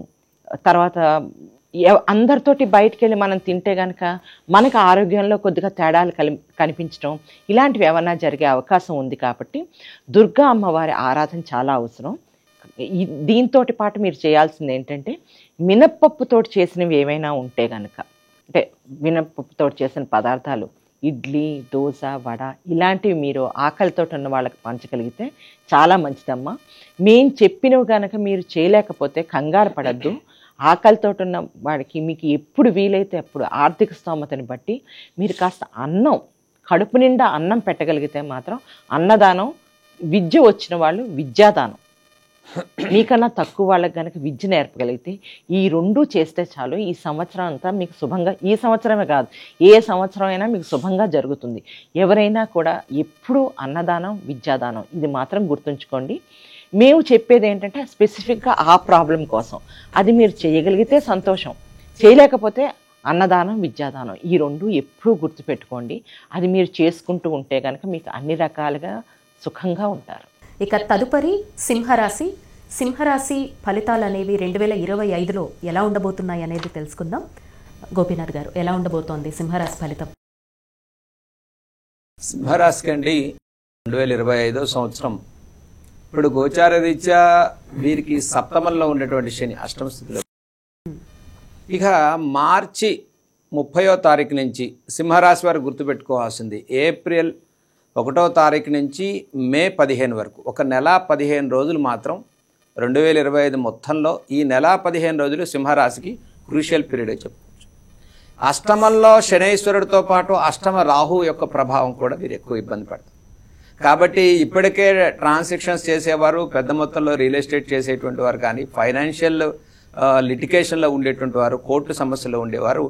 తర్వాత అందరితోటి బయటికి వెళ్ళి మనం తింటే కనుక మనకు ఆరోగ్యంలో కొద్దిగా తేడాలు కనిపించడం ఇలాంటివి ఏమన్నా జరిగే అవకాశం ఉంది. కాబట్టి దుర్గా అమ్మవారి ఆరాధన చాలా అవసరం. దీంతో పాటు మీరు చేయాల్సింది ఏంటంటే మినప్పప్పుతోటి చేసినవి ఏమైనా ఉంటే కనుక, అంటే మినప్పప్పుతోటి చేసిన పదార్థాలు, ఇడ్లీ, దోశ, వడ ఇలాంటివి మీరు ఆకలితో ఉన్న వాళ్ళకి పంచగలిగితే చాలా మంచిదమ్మా. మేము చెప్పినవి కనుక మీరు చేయలేకపోతే కంగారు పడద్దు. ఆకలితో ఉన్న వాడికి మీకు ఎప్పుడు వీలైతే అప్పుడు ఆర్థిక స్తోమతని బట్టి మీరు కాస్త అన్నం, కడుపు నిండా అన్నం పెట్టగలిగితే మాత్రం అన్నదానం, విద్య వచ్చిన వాళ్ళు విద్యాదానం, మీకన్నా తక్కువ వాళ్ళకి కనుక విద్య నేర్పగలిగితే ఈ 2 చేస్తే చాలు. ఈ సంవత్సరం అంతా మీకు శుభంగా, ఈ సంవత్సరమే కాదు ఏ సంవత్సరం అయినా మీకు శుభంగా జరుగుతుంది. ఎవరైనా కూడా ఎప్పుడూ అన్నదానం, విద్యాదానం ఇది మాత్రం గుర్తుంచుకోండి. మేము చెప్పేది ఏంటంటే స్పెసిఫిక్గా ఆ ప్రాబ్లం కోసం. అది మీరు చేయగలిగితే సంతోషం, చేయలేకపోతే అన్నదానం, విద్యాదానం ఈ 2 ఎప్పుడూ గుర్తుపెట్టుకోండి. అది మీరు చేసుకుంటూ ఉంటే కనుక మీకు అన్ని రకాలుగా సుఖంగా ఉంటారు. ఇక తదుపరి సింహరాశి. సింహరాశి ఫలితాలు అనేవి 2025లో ఎలా ఉండబోతున్నాయి అనేది తెలుసుకుందాం. గోపీనాథ్ గారు, ఎలా ఉండబోతోంది సింహరాశి ఫలితం? సింహరాశికి అండి 2025 సంవత్సరం ఇప్పుడు గోచార రీత్యా వీరికి సప్తమంలో ఉండేటువంటి శని అష్టమ స్థితిలో. ఇక మార్చి 30వ తారీఖు నుంచి సింహరాశి వారు గుర్తుపెట్టుకోవాల్సింది ఏప్రిల్ 1వ తారీఖు నుంచి మే 15 వరకు ఒక నెల 15 రోజులు మాత్రం 2025 మొత్తంలో ఈ నెల 15 రోజులు సింహరాశికి క్రూషియల్ పీరియడ్ చెప్పుకోవచ్చు. అష్టమంలో శనైశ్వరుడితో పాటు అష్టమ రాహు యొక్క ప్రభావం కూడా మీరు ఎక్కువ ఇబ్బంది పడతారు. కాబట్టి ఇప్పటికే ట్రాన్సాక్షన్స్ చేసేవారు, పెద్ద మొత్తంలో రియల్ ఎస్టేట్ చేసేటువంటి వారు కానీ, ఫైనాన్షియల్ లిటిగేషన్లో ఉండేటువంటి వారు, కోర్టు సమస్యలో ఉండేవారు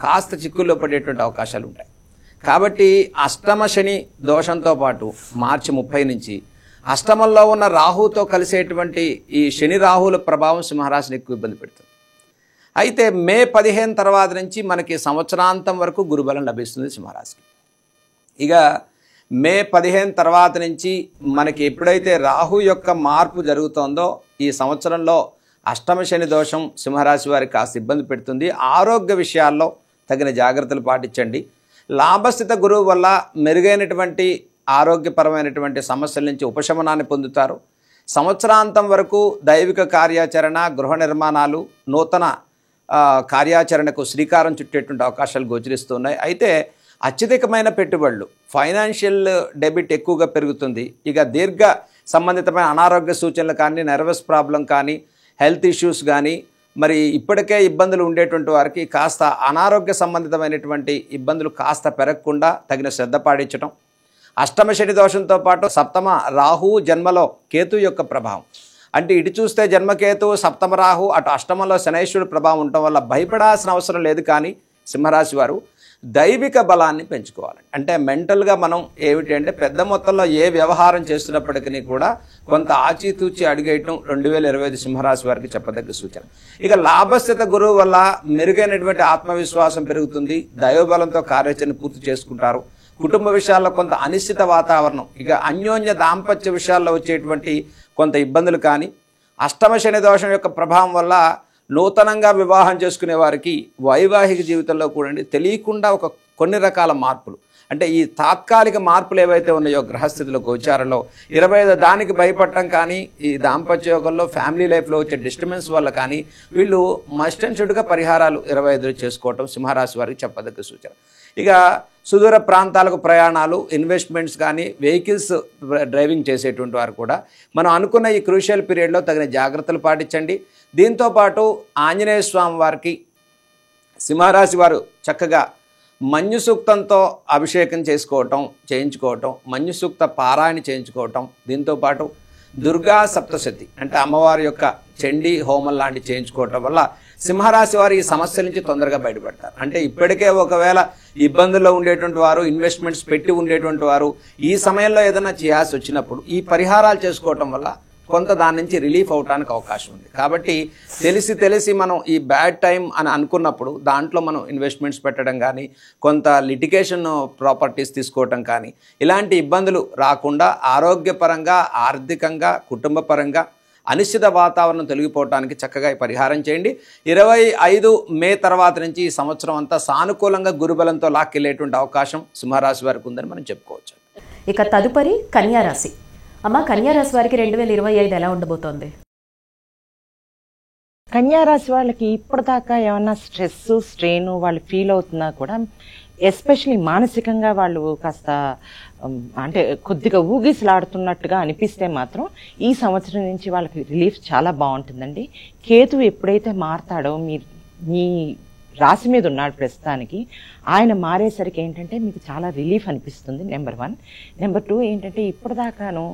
కాస్త చిక్కుల్లో పడేటువంటి అవకాశాలు ఉంటాయి. కాబట్టి అష్టమ శని దోషంతో పాటు మార్చి 30 నుంచి అష్టమంలో ఉన్న రాహుతో కలిసేటువంటి ఈ శని రాహుల ప్రభావం సింహరాశిని ఎక్కువ ఇబ్బంది పెడుతుంది. అయితే మే 15 తర్వాత నుంచి మనకి సంవత్సరాంతం వరకు గురుబలం లభిస్తుంది సింహరాశికి. ఇక మే 15 తర్వాత నుంచి మనకి ఎప్పుడైతే రాహు యొక్క మార్పు జరుగుతోందో ఈ సంవత్సరంలో అష్టమ శని దోషం సింహరాశి వారికి కాస్త ఇబ్బంది పెడుతుంది. ఆరోగ్య విషయాల్లో తగిన జాగ్రత్తలు పాటించండి. లాభస్థిత గురువు వల్ల మెరుగైనటువంటి ఆరోగ్యపరమైనటువంటి సమస్యల నుంచి ఉపశమనాన్ని పొందుతారు. సంవత్సరాంతం వరకు దైవిక కార్యాచరణ, గృహ నిర్మాణాలు, నూతన కార్యాచరణకు శ్రీకారం చుట్టేటువంటి అవకాశాలు గోచరిస్తున్నాయి. అయితే అత్యధికమైన పెట్టుబడులు, ఫైనాన్షియల్ డెబిట్ ఎక్కువగా పెరుగుతుంది. ఇక దీర్ఘ సంబంధితమైన అనారోగ్య సూచనలు కానీ, నర్వస్ ప్రాబ్లం కానీ, హెల్త్ ఇష్యూస్ కానీ, మరి ఇప్పటికే ఇబ్బందులు ఉండేటువంటి వారికి కాస్త అనారోగ్య సంబంధితమైనటువంటి ఇబ్బందులు కాస్త పెరగకుండా తగిన శ్రద్ధ పాటించడం. అష్టమ శని దోషంతో పాటు సప్తమ రాహు, జన్మలో కేతు యొక్క ప్రభావం, అంటే ఇటు చూస్తే జన్మకేతు, సప్తమ రాహు, అటు అష్టమంలో శనైశ్వరుడు ప్రభావం ఉండటం వల్ల భయపడాల్సిన అవసరం లేదు. కానీ సింహరాశి వారు దైవిక బలాన్ని పెంచుకోవాలి. అంటే మెంటల్గా మనం ఏమిటి అంటే పెద్ద మొత్తంలో ఏ వ్యవహారం చేస్తున్నప్పటికీ కూడా కొంత ఆచితూచి అడిగేయటం 2025 సింహరాశి వారికి చెప్పదగ్గ సూచన. ఇక లాభస్థిత గురువు వల్ల మెరుగైనటువంటి ఆత్మవిశ్వాసం పెరుగుతుంది. దైవబలంతో కార్యాచరణ పూర్తి చేసుకుంటారు. కుటుంబ విషయాల్లో కొంత అనిశ్చిత వాతావరణం, ఇక అన్యోన్య దాంపత్య విషయాల్లో వచ్చేటువంటి కొంత ఇబ్బందులు కానీ, అష్టమ శని దోషం యొక్క ప్రభావం వల్ల నూతనంగా వివాహం చేసుకునే వారికి వైవాహిక జీవితంలో కూడా తెలియకుండా కొన్ని రకాల మార్పులు, అంటే ఈ తాత్కాలిక మార్పులు ఏవైతే ఉన్నాయో గ్రహస్థితిలో గోచారంలో 25 దానికి భయపడటం కానీ, ఈ దాంపత్య యోగంలో ఫ్యామిలీ లైఫ్లో వచ్చే డిస్టర్బెన్స్ వల్ల కానీ వీళ్ళు మస్ట్ అండ్ షుడ్గా పరిహారాలు 25 చేసుకోవటం సింహరాశి వారికి చెప్పదగ్గ సూచన. ఇక సుదూర ప్రాంతాలకు ప్రయాణాలు, ఇన్వెస్ట్మెంట్స్ కానీ, వెహికల్స్ డ్రైవింగ్ చేసేటువంటి వారు కూడా మనం అనుకున్న ఈ క్రూషియల్ పీరియడ్లో తగిన జాగ్రత్తలు పాటించండి. దీంతోపాటు ఆంజనేయ స్వామి వారికి సింహరాశి వారు చక్కగా మన్యు సూక్తంతో అభిషేకం చేయించుకోవటం, మన్యు సూక్త పారాయణ చేయించుకోవటం, దీంతోపాటు దుర్గా సప్తశతి అంటే అమ్మవారి యొక్క చండీ హోమం లాంటివి చేయించుకోవటం వల్ల సింహరాశి వారు ఈ సమస్యల నుంచి తొందరగా బయటపడతారు. అంటే ఇప్పటికే ఒకవేళ ఇబ్బందుల్లో ఉండేటువంటి వారు, ఇన్వెస్ట్మెంట్స్ పెట్టి ఉండేటువంటి వారు ఈ సమయంలో ఏదైనా చేయాల్సి వచ్చినప్పుడు ఈ పరిహారాలు చేసుకోవటం వల్ల కొంత దాని నుంచి రిలీఫ్ అవడానికి అవకాశం ఉంది. కాబట్టి తెలిసి మనం ఈ బ్యాడ్ టైం అని అనుకున్నప్పుడు దాంట్లో మనం ఇన్వెస్ట్మెంట్స్ పెట్టడం కానీ, కొంత లిటిగేషన్ ప్రాపర్టీస్ తీసుకోవటం కానీ, ఇలాంటి ఇబ్బందులు రాకుండా ఆరోగ్యపరంగా, ఆర్థికంగా, కుటుంబ పరంగా అనిశ్చిత వాతావరణం తొలగిపోవడానికి చక్కగా పరిహారం చేయండి. 25 మే తర్వాత నుంచి ఈ సంవత్సరం అంతా సానుకూలంగా గురుబలంతో లాక్కెళ్ళేటువంటి అవకాశం సింహరాశి వారికి ఉందని మనం చెప్పుకోవచ్చు. ఇక తదుపరి కన్యారాశి. అమ్మ, కన్యారాశి వారికి 2025 ఎలా ఉండబోతోంది? కన్యారాశి వాళ్ళకి ఇప్పటిదాకా ఏమన్నా స్ట్రెస్, స్ట్రెయిన్ వాళ్ళు ఫీల్ అవుతున్నా కూడా, ఎస్పెషలీ మానసికంగా వాళ్ళు కాస్త అంటే కొద్దిగా ఊగిసలాడుతున్నట్టుగా అనిపిస్తే మాత్రం ఈ సంవత్సరం నుంచి వాళ్ళకి రిలీఫ్ చాలా బాగుంటుందండి. కేతువు ఎప్పుడైతే మారతాడో, మీ రాశి మీద ఉన్నాడు ప్రస్తుతానికి, ఆయన మారేసరికి ఏంటంటే మీకు చాలా రిలీఫ్ అనిపిస్తుంది. నెంబర్ 1. నెంబర్ 2 ఏంటంటే ఇప్పటిదాకాను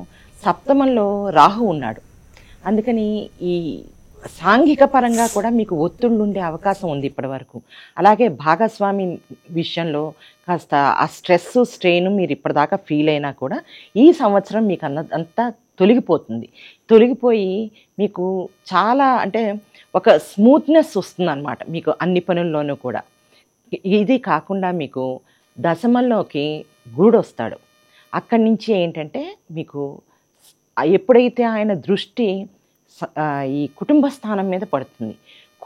సప్తమంలో రాహు ఉన్నాడు. అందుకని ఈ సాంఘిక పరంగా కూడా మీకు ఒత్తిళ్ళు ఉండే అవకాశం ఉంది ఇప్పటి వరకు. అలాగే భాగస్వామి విషయంలో కాస్త ఆ స్ట్రెస్, స్ట్రెయిన్ మీరు ఇప్పటిదాకా ఫీల్ అయినా కూడా ఈ సంవత్సరం మీకు అంతా తొలగిపోయి మీకు చాలా అంటే ఒక స్మూత్నెస్ వస్తుంది అన్నమాట మీకు అన్ని పనుల్లోనూ కూడా. ఇది కాకుండా మీకు దశమంలోకి గురుడు వస్తాడు. అక్కడి నుంచి ఏంటంటే మీకు ఎప్పుడైతే ఆయన దృష్టి ఈ కుటుంబ స్థానం మీద పడుతుంది,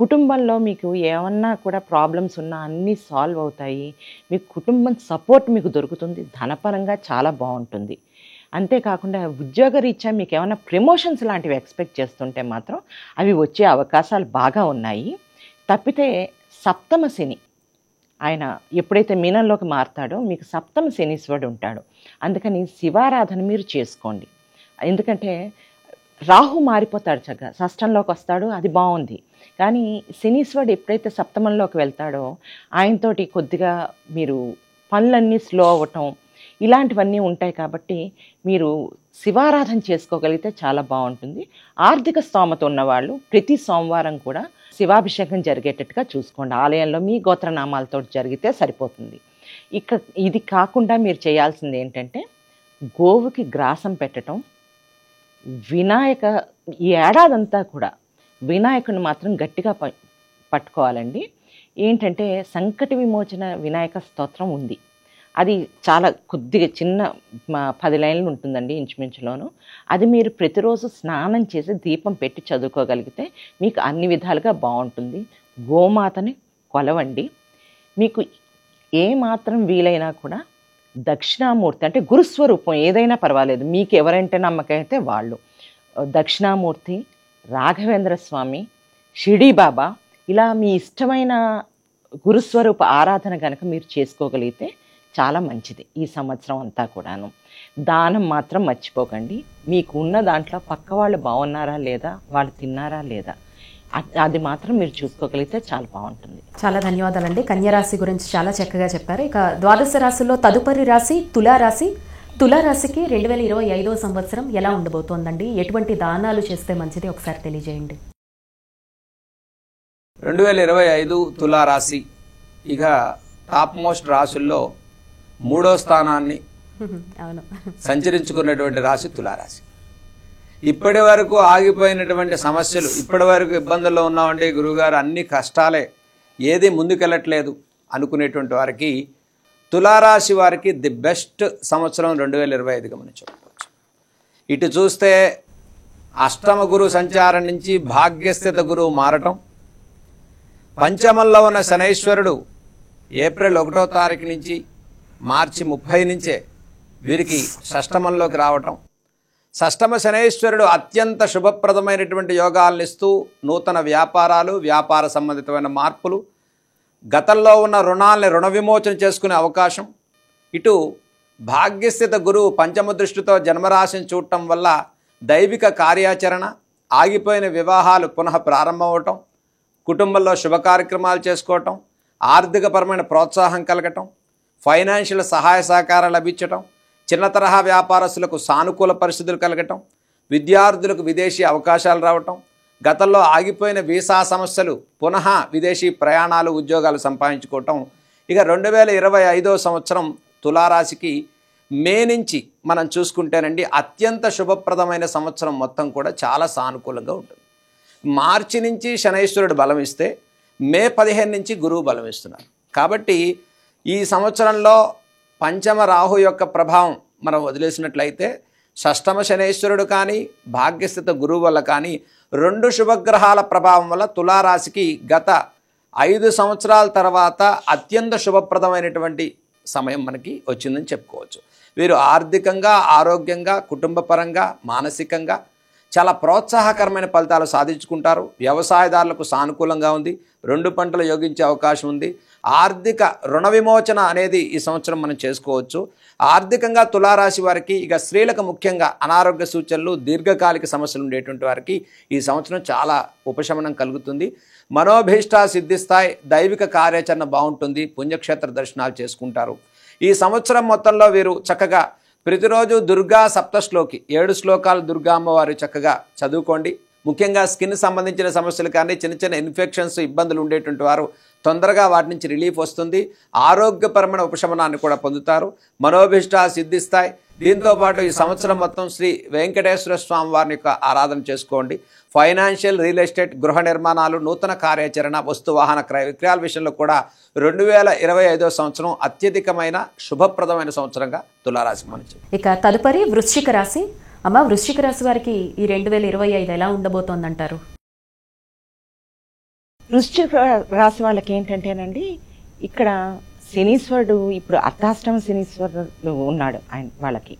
కుటుంబంలో మీకు ఏమన్నా కూడా ప్రాబ్లమ్స్ ఉన్నా అన్నీ సాల్వ్ అవుతాయి. మీకు కుటుంబం సపోర్ట్ మీకు దొరుకుతుంది. ధనపరంగా చాలా బాగుంటుంది. అంతేకాకుండా ఉద్యోగ రీత్యా మీకు ఏమైనా ప్రమోషన్స్ లాంటివి ఎక్స్పెక్ట్ చేస్తుంటే మాత్రం అవి వచ్చే అవకాశాలు బాగా ఉన్నాయి. తప్పితే సప్తమ శని ఆయన ఎప్పుడైతే మీనంలోకి మారుతాడో మీకు సప్తమ శనీశ్వరుడు ఉంటాడు. అందుకని శివారాధన మీరు చేసుకోండి. ఎందుకంటే రాహు మారిపోతాడు, చక్కగా షష్టంలోకి వస్తాడు, అది బాగుంది. కానీ శనీశ్వరుడు ఎప్పుడైతే సప్తమంలోకి వెళ్తాడో ఆయనతోటి కొద్దిగా మీరు పనులన్నీ స్లో అవ్వటం ఇలాంటివన్నీ ఉంటాయి. కాబట్టి మీరు శివారాధన చేసుకోగలిగితే చాలా బాగుంటుంది. ఆర్థిక స్తోమత ఉన్నవాళ్ళు ప్రతి సోమవారం కూడా శివాభిషేకం జరిగేటట్టుగా చూసుకోండి. ఆలయంలో మీ గోత్రనామాలతో జరిగితే సరిపోతుంది. ఇది కాకుండా మీరు చేయాల్సింది ఏంటంటే గోవుకి గ్రాసం పెట్టడం. ఈ ఏడాదంతా కూడా వినాయకుని మాత్రం గట్టిగా పట్టుకోవాలండి. ఏంటంటే సంకట విమోచన వినాయక స్తోత్రం ఉంది. అది చాలా కొద్దిగా చిన్న 10 లైన్లు ఉంటుందండి ఇంచుమించులోను. అది మీరు ప్రతిరోజు స్నానం చేసి దీపం పెట్టి చదువుకోగలిగితే మీకు అన్ని విధాలుగా బాగుంటుంది. గోమాతని కొలవండి. మీకు ఏ మాత్రం వీలైనా కూడా దక్షిణామూర్తి అంటే గురుస్వరూపం ఏదైనా పర్వాలేదు, మీకు ఎవరంటే నమ్మకం అయితే వాళ్ళు, దక్షిణామూర్తి, రాఘవేంద్ర స్వామి, షిరిడీ బాబా, ఇలా మీ ఇష్టమైన గురుస్వరూప ఆరాధన కనుక మీరు చేసుకోగలిగితే చాలా మంచిది ఈ సంవత్సరం అంతా కూడాను. దానం మాత్రం మర్చిపోకండి. మీకు ఉన్న దాంట్లో పక్క వాళ్ళు బాగున్నారా లేదా, వాళ్ళు తిన్నారా లేదా, అది మాత్రం మీరు చూసుకోగలిగితే చాలా బాగుంటుంది. చాలా ధన్యవాదాలండి. కన్యరాశి గురించి చాలా చక్కగా చెప్పారు. ఇక ద్వాదశ రాశుల్లో తదుపరి రాశి తులారాశి. తులారాశికి 2025 సంవత్సరం ఎలా ఉండబోతోందండి? ఎటువంటి దానాలు చేస్తే మంచిది ఒకసారి తెలియజేయండి. 2025 తులారాశి ఇక టాప్ మోస్ట్ రాశుల్లో 3వ స్థానాన్ని సంచరించుకున్నటువంటి రాశి తులారాశి. ఇప్పటి వరకు ఆగిపోయినటువంటి సమస్యలు, ఇప్పటి వరకు ఇబ్బందుల్లో ఉన్నామంటే గురువుగారు అన్ని కష్టాలే, ఏది ముందుకెళ్ళట్లేదు అనుకునేటువంటి వారికి తులారాశి వారికి ది బెస్ట్ సంవత్సరం 2025గా మనం చెప్పుకోవచ్చు. ఇటు చూస్తే అష్టమ గురు సంచారం నుంచి భాగ్యస్థిత గురువు మారటం, పంచమంలో ఉన్న శనైశ్వరుడు ఏప్రిల్ 1వ తారీఖు నుంచి మార్చి 30 నుంచే వీరికి షష్టమంలోకి రావటం, షష్టమ శనైశ్వరుడు అత్యంత శుభప్రదమైనటువంటి యోగాలను ఇస్తూ నూతన వ్యాపారాలు, వ్యాపార సంబంధితమైన మార్పులు, గతంలో ఉన్న రుణాలని రుణ విమోచన చేసుకునే అవకాశం, ఇటు భాగ్యస్థిత గురువు పంచమ దృష్టితో జన్మరాశిని చూడటం వల్ల దైవిక కార్యాచరణ, ఆగిపోయిన వివాహాలు పునః ప్రారంభమవటం, కుటుంబంలో శుభ కార్యక్రమాలు చేసుకోవటం, ఆర్థికపరమైన ప్రోత్సాహం కలగటం, ఫైనాన్షియల్ సహాయ సహకారం లభించటం, చిన్న తరహా వ్యాపారస్తులకు సానుకూల పరిస్థితులు కలగటం, విద్యార్థులకు విదేశీ అవకాశాలు రావటం, గతంలో ఆగిపోయిన వీసా సమస్యలు పునః విదేశీ ప్రయాణాలు, ఉద్యోగాలు సంపాదించుకోవటం. ఇక 2025 సంవత్సరం తులారాశికి మే నుంచి మనం చూసుకుంటేనండి అత్యంత శుభప్రదమైన సంవత్సరం మొత్తం కూడా చాలా సానుకూలంగా ఉంటుంది. మార్చి నుంచి శనైశ్వరుడు బలం ఇస్తే మే 15 నుంచి గురువు బలం ఇస్తున్నారు. కాబట్టి ఈ సంవత్సరంలో పంచమ రాహు యొక్క ప్రభావం మనం వదిలేసినట్లయితే షష్టమ శనైశ్వరుడు కానీ భాగ్యస్థిత గురువు వల్ల కానీ 2 శుభగ్రహాల ప్రభావం వల్ల తులారాశికి గత 5 సంవత్సరాల తర్వాత అత్యంత శుభప్రదమైనటువంటి సమయం మనకి వచ్చిందని చెప్పుకోవచ్చు. వీరు ఆర్థికంగా, ఆరోగ్యంగా, కుటుంబపరంగా, మానసికంగా చాలా ప్రోత్సాహకరమైన ఫలితాలు సాధించుకుంటారు. వ్యవసాయదారులకు సానుకూలంగా ఉంది. 2 పంటలు యోగించే అవకాశం ఉంది. ఆర్థిక రుణ విమోచన అనేది ఈ సంవత్సరం మనం చేసుకోవచ్చు. ఆర్థికంగా తులారాశి వారికి, ఇక స్త్రీలకు ముఖ్యంగా అనారోగ్య సూచనలు, దీర్ఘకాలిక సమస్యలు ఉండేటువంటి వారికి ఈ సంవత్సరం చాలా ఉపశమనం కలుగుతుంది. మనోభీష్ట సిద్ధిస్తాయి. దైవిక కార్యాచరణ బాగుంటుంది. పుణ్యక్షేత్ర దర్శనాలు చేసుకుంటారు. ఈ సంవత్సరం మొత్తంలో వీరు చక్కగా ప్రతిరోజు దుర్గా సప్తశ్లోకి 7 శ్లోకాలు దుర్గా అమ్మవారు చక్కగా చదువుకోండి. ముఖ్యంగా స్కిన్ సంబంధించిన సమస్యలు కానీ, చిన్న చిన్న ఇన్ఫెక్షన్స్, ఇబ్బందులు ఉండేటువంటి వారు తొందరగా వాటి నుంచి రిలీఫ్ వస్తుంది. ఆరోగ్యపరమైన ఉపశమనాన్ని కూడా పొందుతారు. మనోభీష్ట సిద్ధిస్తాయి. దీంతోపాటు ఈ సంవత్సరం మొత్తం శ్రీ వెంకటేశ్వర స్వామి వారిని యొక్క ఆరాధన చేసుకోండి. ఫైనాన్షియల్, రియల్ ఎస్టేట్, గృహ నిర్మాణాలు, నూతన కార్యాచరణ, వస్తు వాహన క్రయ విక్రయాల విషయంలో కూడా 2025 సంవత్సరం అత్యధికమైన శుభప్రదమైన సంవత్సరంగా తులారాశి మంచి. ఇక తదుపరి వృశ్చిక రాశి. అమ్మ, వృశ్చిక రాశి వారికి ఈ 2025 ఎలా ఉండబోతోందంటారు? వృశ్చిక రాశి వాళ్ళకి ఏంటంటేనండి, ఇక్కడ శనీశ్వరుడు ఇప్పుడు అర్ధాష్టమ శనీశ్వరుడు ఉన్నాడు వాళ్ళకి.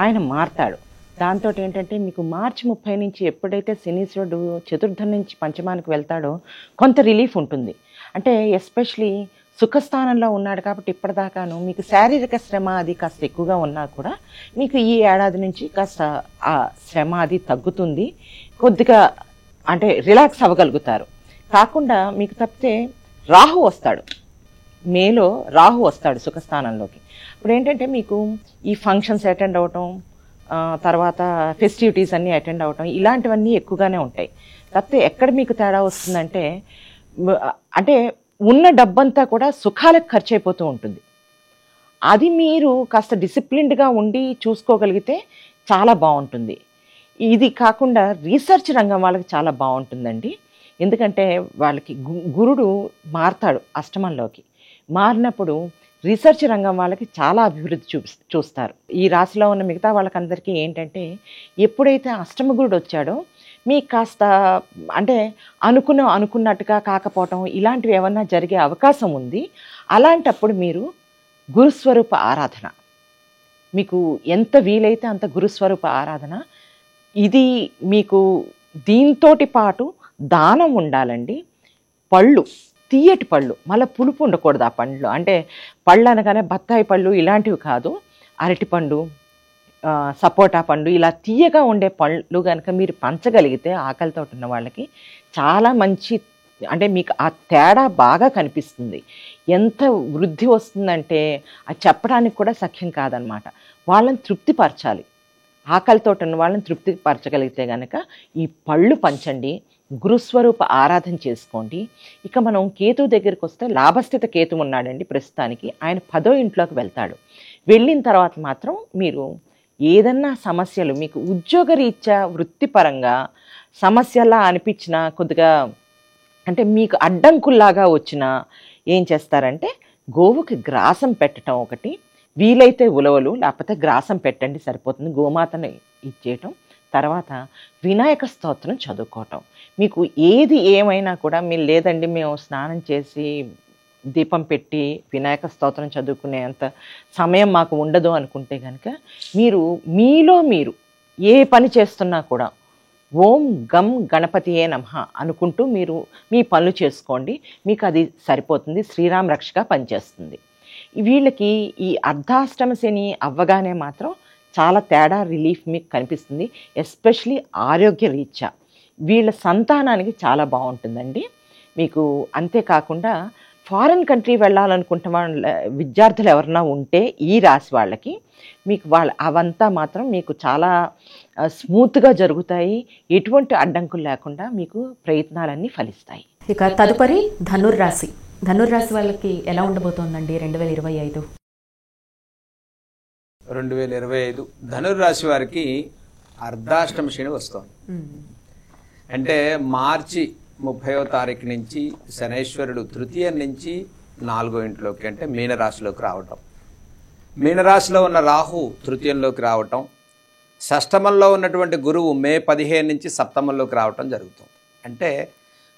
ఆయన మారతాడు. దాంతో ఏంటంటే మీకు మార్చి 30 నుంచి ఎప్పుడైతే శనీశ్వరుడు చతుర్థం నుంచి పంచమానికి వెళ్తాడో కొంత రిలీఫ్ ఉంటుంది. అంటే ఎస్పెషలీ సుఖస్థానంలో ఉన్నాడు కాబట్టి ఇప్పటిదాకాను మీకు శారీరక శ్రమ అది కాస్త ఎక్కువగా ఉన్నా కూడా మీకు ఈ ఏడాది నుంచి కాస్త ఆ శ్రమ అది తగ్గుతుంది, కొద్దిగా అంటే రిలాక్స్ అవ్వగలుగుతారు. కాకుండా మీకు తప్పితే రాహు వస్తాడు, మేలో రాహు వస్తాడు సుఖస్థానంలోకి. ఇప్పుడు ఏంటంటే మీకు ఈ ఫంక్షన్స్ అటెండ్ అవ్వటం, తర్వాత ఫెస్టివిటీస్ అన్నీ అటెండ్ అవ్వటం ఇలాంటివన్నీ ఎక్కువగానే ఉంటాయి. తప్పితే ఎక్కడ మీకు తేడా వస్తుందంటే అంటే ఉన్న డబ్బంతా కూడా సుఖాలకు ఖర్చు అయిపోతూ ఉంటుంది. అది మీరు కాస్త డిసిప్లిన్డ్గా ఉండి చూసుకోగలిగితే చాలా బాగుంటుంది. ఇది కాకుండా రీసెర్చ్ రంగం వాళ్ళకి చాలా బాగుంటుందండి. ఎందుకంటే వాళ్ళకి గురుడు మారతాడు అష్టమంలోకి. మారినప్పుడు రీసెర్చ్ రంగం వాళ్ళకి చాలా అభివృద్ధి చూస్తారు. ఈ రాశిలో ఉన్న మిగతా వాళ్ళకందరికీ ఏంటంటే ఎప్పుడైతే అష్టమ గురుడు వచ్చాడో మీకు కాస్త అంటే అనుకున్నట్టుగా కాకపోవటం ఇలాంటివి ఏమన్నా జరిగే అవకాశం ఉంది. అలాంటప్పుడు మీరు గురుస్వరూప ఆరాధన, మీకు ఎంత వీలైతే అంత గురుస్వరూప ఆరాధన, ఇది మీకు దీంతోటి పాటు దానం ఉండాలండి. పళ్ళు, తీయటి పళ్ళు, మళ్ళీ పులుపు ఉండకూడదు ఆ పండ్లు. అంటే పళ్ళు అనగానే బత్తాయి పళ్ళు ఇలాంటివి కాదు, అరటిపండు, సపోటా పండు, ఇలా తీయగా ఉండే పళ్ళు కనుక మీరు పంచగలిగితే ఆకలితో ఉన్న వాళ్ళకి చాలా మంచి, అంటే మీకు ఆ తేడా బాగా కనిపిస్తుంది. ఎంత వృద్ధి వస్తుందంటే అది చెప్పడానికి కూడా సఖ్యం కాదనమాట. వాళ్ళని తృప్తిపరచాలి, ఆకలితో ఉన్న వాళ్ళని తృప్తిపరచగలిగితే కనుక ఈ పళ్ళు పంచండి, గురుస్వరూప ఆరాధన చేసుకోండి. ఇక మనం కేతు దగ్గరికి వస్తే లాభస్థిత కేతు ఉన్నాడండి ప్రస్తుతానికి. ఆయన 10వ ఇంట్లోకి వెళ్తాడు. వెళ్ళిన తర్వాత మాత్రం మీరు ఏదన్నా సమస్యలు మీకు ఉద్యోగరీత్యా వృత్తిపరంగా సమస్యలా అనిపించినా, కొద్దిగా అంటే మీకు అడ్డంకుల్లాగా వచ్చినా ఏం చేస్తారంటే గోవుకి గ్రాసం పెట్టడం ఒకటి, వీలైతే ఉలవలు లేకపోతే గ్రాసం పెట్టండి సరిపోతుంది, గోమాతను ఇచ్చేయటం. తర్వాత వినాయక స్తోత్రం చదువుకోవటం. మీకు ఏది ఏమైనా కూడా మీరు లేదండి మేము స్నానం చేసి దీపం పెట్టి వినాయక స్తోత్రం చదువుకునేంత సమయం మాకు ఉండదు అనుకుంటే కనుక మీలో మీరు ఏ పని చేస్తున్నా కూడా ఓం గం గణపతియే నమః అనుకుంటూ మీరు మీ పనులు చేసుకోండి, మీకు అది సరిపోతుంది, శ్రీరామ రక్షగా పనిచేస్తుంది. వీళ్ళకి ఈ అర్ధాష్టమ శని అవ్వగానే మాత్రం చాలా తేడా, రిలీఫ్ మీకు కనిపిస్తుంది. ఎస్పెషలీ ఆరోగ్య రీత్యా వీళ్ళ సంతానానికి చాలా బాగుంటుందండి మీకు. అంతేకాకుండా ఫారిన్ కంట్రీ వెళ్ళాలనుకుంటున్న వాళ్ళ విద్యార్థులు ఎవరన్నా ఉంటే ఈ రాశి వాళ్ళకి మీకు అవంతా మాత్రం మీకు చాలా స్మూత్గా జరుగుతాయి, ఎటువంటి అడ్డంకులు లేకుండా మీకు ప్రయత్నాలన్నీ ఫలిస్తాయి. ఇక తదుపరి ధనుర్రాశి. ధనుర్రాశి వాళ్ళకి ఎలా ఉండబోతోందండి 2025? 2025 ధనుర్రాశి వారికి అర్ధాష్టమ శని వస్తుంది. అంటే మార్చి 30వ తారీఖు నుంచి శనైశ్వరుడు తృతీయం నుంచి 4వ ఇంట్లోకి అంటే మీనరాశిలోకి రావటం, మీనరాశిలో ఉన్న రాహు తృతీయంలోకి రావటం, షష్టమంలో ఉన్నటువంటి గురువు మే 15 నుంచి సప్తమంలోకి రావటం జరుగుతుంది. అంటే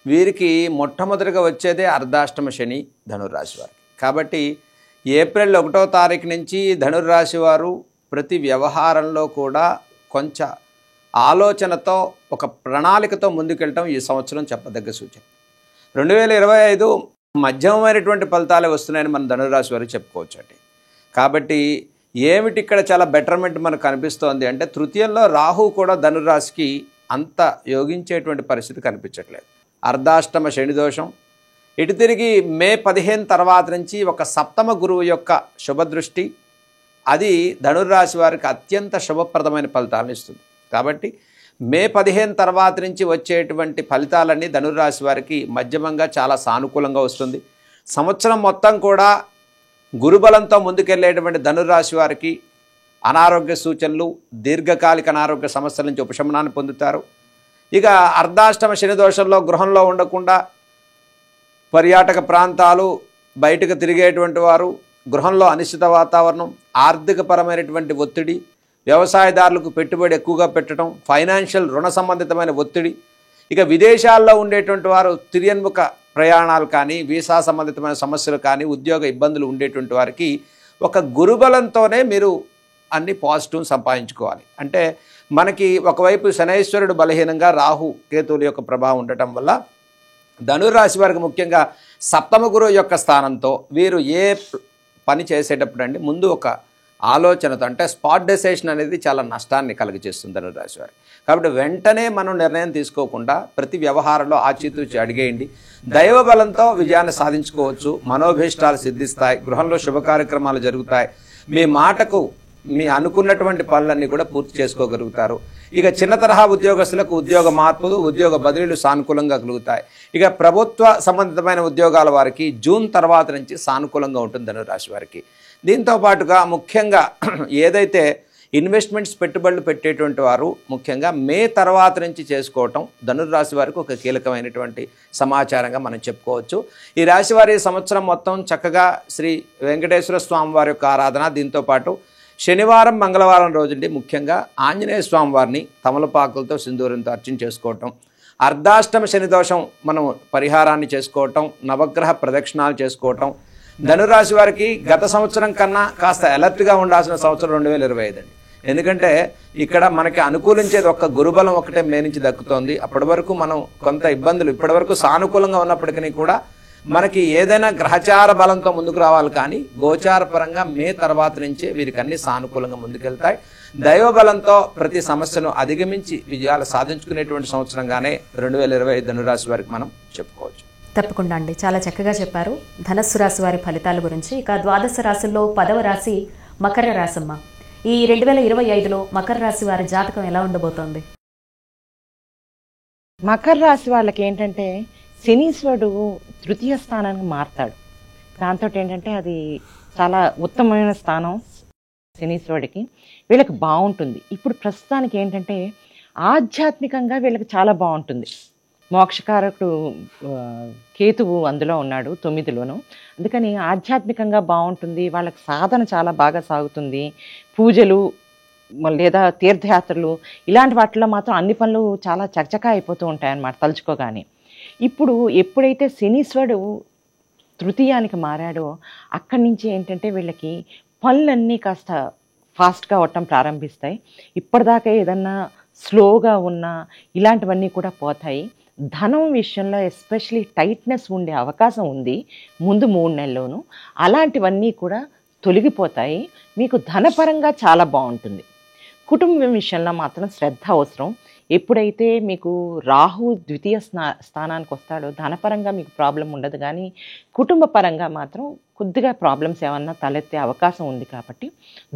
వీరికి మొట్టమొదటిగా వచ్చేదే అర్ధాష్టమ శని ధనుర్రాశి వారికి. కాబట్టి ఏప్రిల్ 1వ తారీఖు నుంచి ధనుర్రాశి వారు ప్రతి వ్యవహారంలో కూడా కొంచెం ఆలోచనతో ఒక ప్రణాళికతో ముందుకెళ్ళటం ఈ సంవత్సరం చెప్పదగ్గ సూచన. 2025 మధ్యమైనటువంటి ఫలితాలే వస్తున్నాయని మన ధనుర్రాశి వారికి చెప్పుకోవచ్చు అండి. కాబట్టి ఏమిటి ఇక్కడ చాలా బెటర్మెంట్ మనకు కనిపిస్తోంది అంటే తృతీయంలో రాహు కూడా ధనుర్రాశికి అంత యోగించేటువంటి పరిస్థితి కనిపించట్లేదు. అర్ధాష్టమ శని దోషం. ఇటు తిరిగి మే 15 తర్వాత నుంచి ఒక సప్తమ గురువు యొక్క శుభదృష్టి, అది ధనుర్రాశి వారికి అత్యంత శుభప్రదమైన ఫలితాలను ఇస్తుంది. కాబట్టి మే 15 తర్వాత నుంచి వచ్చేటువంటి ఫలితాలన్నీ ధనుర్రాశి వారికి మధ్యమంగా చాలా సానుకూలంగా వస్తుంది. సంవత్సరం మొత్తం కూడా గురుబలంతో ముందుకెళ్లేటువంటి ధనుర్రాశి వారికి అనారోగ్య సూచనలు, దీర్ఘకాలిక అనారోగ్య సమస్యల నుంచి ఉపశమనాన్ని పొందుతారు. ఇక అర్ధాష్టమ శని దోషంలో గృహంలో ఉండకుండా పర్యాటక ప్రాంతాలు, బయటకు తిరిగేటువంటి వారు, గృహంలో అనిశ్చిత వాతావరణం, ఆర్థికపరమైనటువంటి ఒత్తిడి, వ్యవసాయదారులకు పెట్టుబడి ఎక్కువగా పెట్టడం, ఫైనాన్షియల్ రుణ సంబంధితమైన ఒత్తిడి, ఇక విదేశాల్లో ఉండేటువంటి వారు తిర్యన్ముఖ ప్రయాణాలు కానీ, వీసా సంబంధితమైన సమస్యలు కానీ, ఉద్యోగ ఇబ్బందులు ఉండేటువంటి వారికి ఒక గురుబలంతోనే మీరు అన్ని పాజిటివ్ సంపాదించుకోవాలి. అంటే మనకి ఒకవైపు శనైశ్వరుడు బలహీనంగా రాహు కేతువుల యొక్క ప్రభావం ఉండటం వల్ల ధనురాశి వారికి ముఖ్యంగా సప్తమ గురువు యొక్క స్థానంతో వీరు ఏ పని చేసేటప్పుడు అండి ముందు ఒక ఆలోచనతో, అంటే స్పాట్ డెసిషన్ అనేది చాలా నష్టాన్ని కలుగజేస్తుంది ధనురాశి వారికి. కాబట్టి వెంటనే మనం నిర్ణయం తీసుకోకుండా ప్రతి వ్యవహారంలో ఆచితూచి అడిగేయండి. దైవ బలంతో విజయాన్ని సాధించుకోవచ్చు, మనోభీష్టాలు సిద్ధిస్తాయి, గృహంలో శుభ కార్యక్రమాలు జరుగుతాయి, మీ మాటకు మీ అనుకున్నటువంటి పనులన్నీ కూడా పూర్తి చేసుకోగలుగుతారు. ఇక చిన్న తరహా ఉద్యోగస్తులకు ఉద్యోగ మార్పులు, ఉద్యోగ బదిలీలు సానుకూలంగా కలుగుతాయి. ఇక ప్రభుత్వ సంబంధితమైన ఉద్యోగాల వారికి జూన్ తర్వాత నుంచి సానుకూలంగా ఉంటుంది ధనురాశి వారికి. దీంతో పాటుగా ముఖ్యంగా ఏదైతే ఇన్వెస్ట్మెంట్స్ పెట్టుబడులు పెట్టేటువంటి వారు ముఖ్యంగా మే తర్వాత నుంచి చేసుకోవటం ధనురాశి వారికి ఒక కీలకమైనటువంటి సమాచారంగా మనం చెప్పుకోవచ్చు. ఈ రాశి వారి సంవత్సరం మొత్తం చక్కగా శ్రీ వెంకటేశ్వర స్వామి వారి యొక్క ఆరాధన, దీంతోపాటు శనివారం మంగళవారం రోజుండి ముఖ్యంగా ఆంజనేయ స్వామి వారిని తమలపాకులతో సింధూరంతో అర్చన చేసుకోవటం, అర్ధాష్టమ శని దోషం మనం పరిహారాన్ని చేసుకోవటం, నవగ్రహ ప్రదక్షిణాలు చేసుకోవటం. ధనురాశి వారికి గత సంవత్సరం కన్నా కాస్త అలర్ట్గా ఉండాల్సిన సంవత్సరం 2025 అండి. ఎందుకంటే ఇక్కడ మనకి అనుకూలించేది ఒక్క గురుబలం ఒకటే మే నుంచి దక్కుతోంది. అప్పటి వరకు మనం కొంత ఇబ్బందులు, ఇప్పటి వరకు సానుకూలంగా ఉన్నప్పటికీ కూడా మనకి ఏదైనా గ్రహచార బలంతో ముందుకు రావాలి, కానీ గోచార పరంగా మే తర్వాత నుంచే వీరికి అన్ని సానుకూలంగా ముందుకెళ్తాయి. దైవ బలంతో ప్రతి సమస్యను అధిగమించి విజయాలు సాధించుకునేటువంటి సంవత్సరంగానే 2025 ధనురాశి వారికి మనం చెప్పుకోవచ్చు. తప్పకుండా అండి, చాలా చక్కగా చెప్పారు ధనస్సు రాశి వారి ఫలితాల గురించి. ఇక ద్వాదశ రాశుల్లో 10వ రాశి మకర రాశమ్మ. ఈ 2025లో మకర రాశి వారి జాతకం ఎలా ఉండబోతోంది? మకర రాశి వాళ్ళకి ఏంటంటే శనీశ్వరుడు తృతీయ స్థానానికి మారతాడు. దాంతో ఏంటంటే అది చాలా ఉత్తమమైన స్థానం శనీశ్వరుడికి. వీళ్ళకి బాగుంటుంది. ఇప్పుడు ప్రస్తుతానికి ఏంటంటే ఆధ్యాత్మికంగా వీళ్ళకి చాలా బాగుంటుంది. మోక్షకారకుడు కేతువు అందులో ఉన్నాడు 9లోను. అందుకని ఆధ్యాత్మికంగా బాగుంటుంది. వాళ్ళకి సాధన చాలా బాగా సాగుతుంది. పూజలు లేదా తీర్థయాత్రలు ఇలాంటి వాటిలో మాత్రం అన్ని పనులు చాలా చకచకా అయిపోతూ ఉంటాయన్నమాట తలుచుకోగానే. ఇప్పుడు ఎప్పుడైతే శనీశ్వరుడు తృతీయానికి మారాడో అక్కడి నుంచి ఏంటంటే వీళ్ళకి పనులన్నీ కాస్త ఫాస్ట్గా అవటం ప్రారంభిస్తాయి. ఇప్పటిదాకా ఏదన్నా స్లోగా ఉన్నా ఇలాంటివన్నీ కూడా పోతాయి. ధనం విషయంలో ఎస్పెషలీ టైట్నెస్ ఉండే అవకాశం ఉంది ముందు 3 నెలల్లోనూ. అలాంటివన్నీ కూడా తొలగిపోతాయి. మీకు ధనపరంగా చాలా బాగుంటుంది. కుటుంబం విషయంలో మాత్రం శ్రద్ధ అవసరం. ఎప్పుడైతే మీకు రాహు ద్వితీయ స్థానానికి వస్తాడో ధనపరంగా మీకు ప్రాబ్లం ఉండదు, కానీ కుటుంబ పరంగా మాత్రం కొద్దిగా ప్రాబ్లమ్స్ ఏమన్నా తలెత్తే అవకాశం ఉంది. కాబట్టి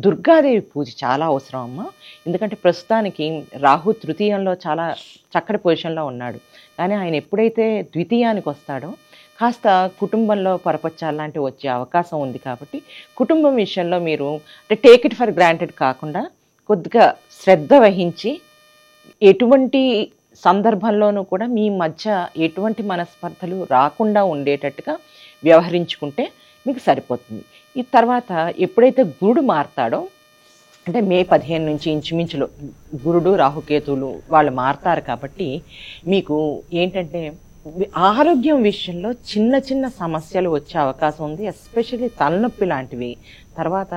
దుర్గాదేవి పూజ చాలా అవసరం అమ్మ. ఎందుకంటే ప్రస్తుతానికి రాహు తృతీయంలో చాలా చక్కటి పొజిషన్లో ఉన్నాడు, కానీ ఆయన ఎప్పుడైతే ద్వితీయానికి వస్తాడో కాస్త కుటుంబంలో పొరపచ్చాలు లాంటివి వచ్చే అవకాశం ఉంది. కాబట్టి కుటుంబం విషయంలో మీరు అంటే టేక్ ఇట్ ఫర్ గ్రాంటెడ్ కాకుండా కొద్దిగా శ్రద్ధ వహించి ఎటువంటి సందర్భంలోనూ కూడా మీ మధ్య ఎటువంటి మనస్పర్ధలు రాకుండా ఉండేటట్టుగా వ్యవహరించుకుంటే మీకు సరిపోతుంది. ఈ తర్వాత ఎప్పుడైతే గురుడు మారతాడో అంటే మే 15 నుంచి ఇంచుమించులో గురుడు రాహుకేతువులు వాళ్ళు మారతారు. కాబట్టి మీకు ఏంటంటే ఆరోగ్యం విషయంలో చిన్న చిన్న సమస్యలు వచ్చే అవకాశం ఉంది. ఎస్పెషల్లీ తలనొప్పి లాంటివి. తర్వాత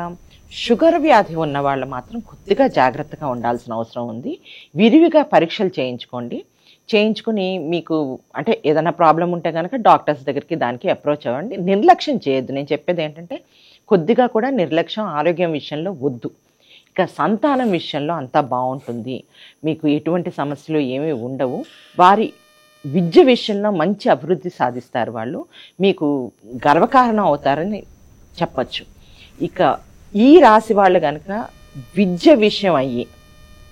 షుగర్ వ్యాధి ఉన్న వాళ్ళు మాత్రం కొద్దిగా జాగ్రత్తగా ఉండాల్సిన అవసరం ఉంది. విరివిగా పరీక్షలు చేయించుకుని మీకు అంటే ఏదైనా ప్రాబ్లం ఉంటే కనుక డాక్టర్స్ దగ్గరికి దానికి అప్రోచ్ అవ్వండి. నిర్లక్ష్యం చేయొద్దు. నేను చెప్పేది ఏంటంటే కొద్దిగా కూడా నిర్లక్ష్యం ఆరోగ్యం విషయంలో వద్దు. ఇక సంతానం విషయంలో అంతా బాగుంటుంది. మీకు ఎటువంటి సమస్యలు ఏమీ ఉండవు. వారి విద్య విషయంలో మంచి అభివృద్ధి సాధిస్తారు. వాళ్ళు మీకు గర్వకారణం అవుతారని చెప్పచ్చు. ఇక ఈ రాశి వాళ్ళు కనుక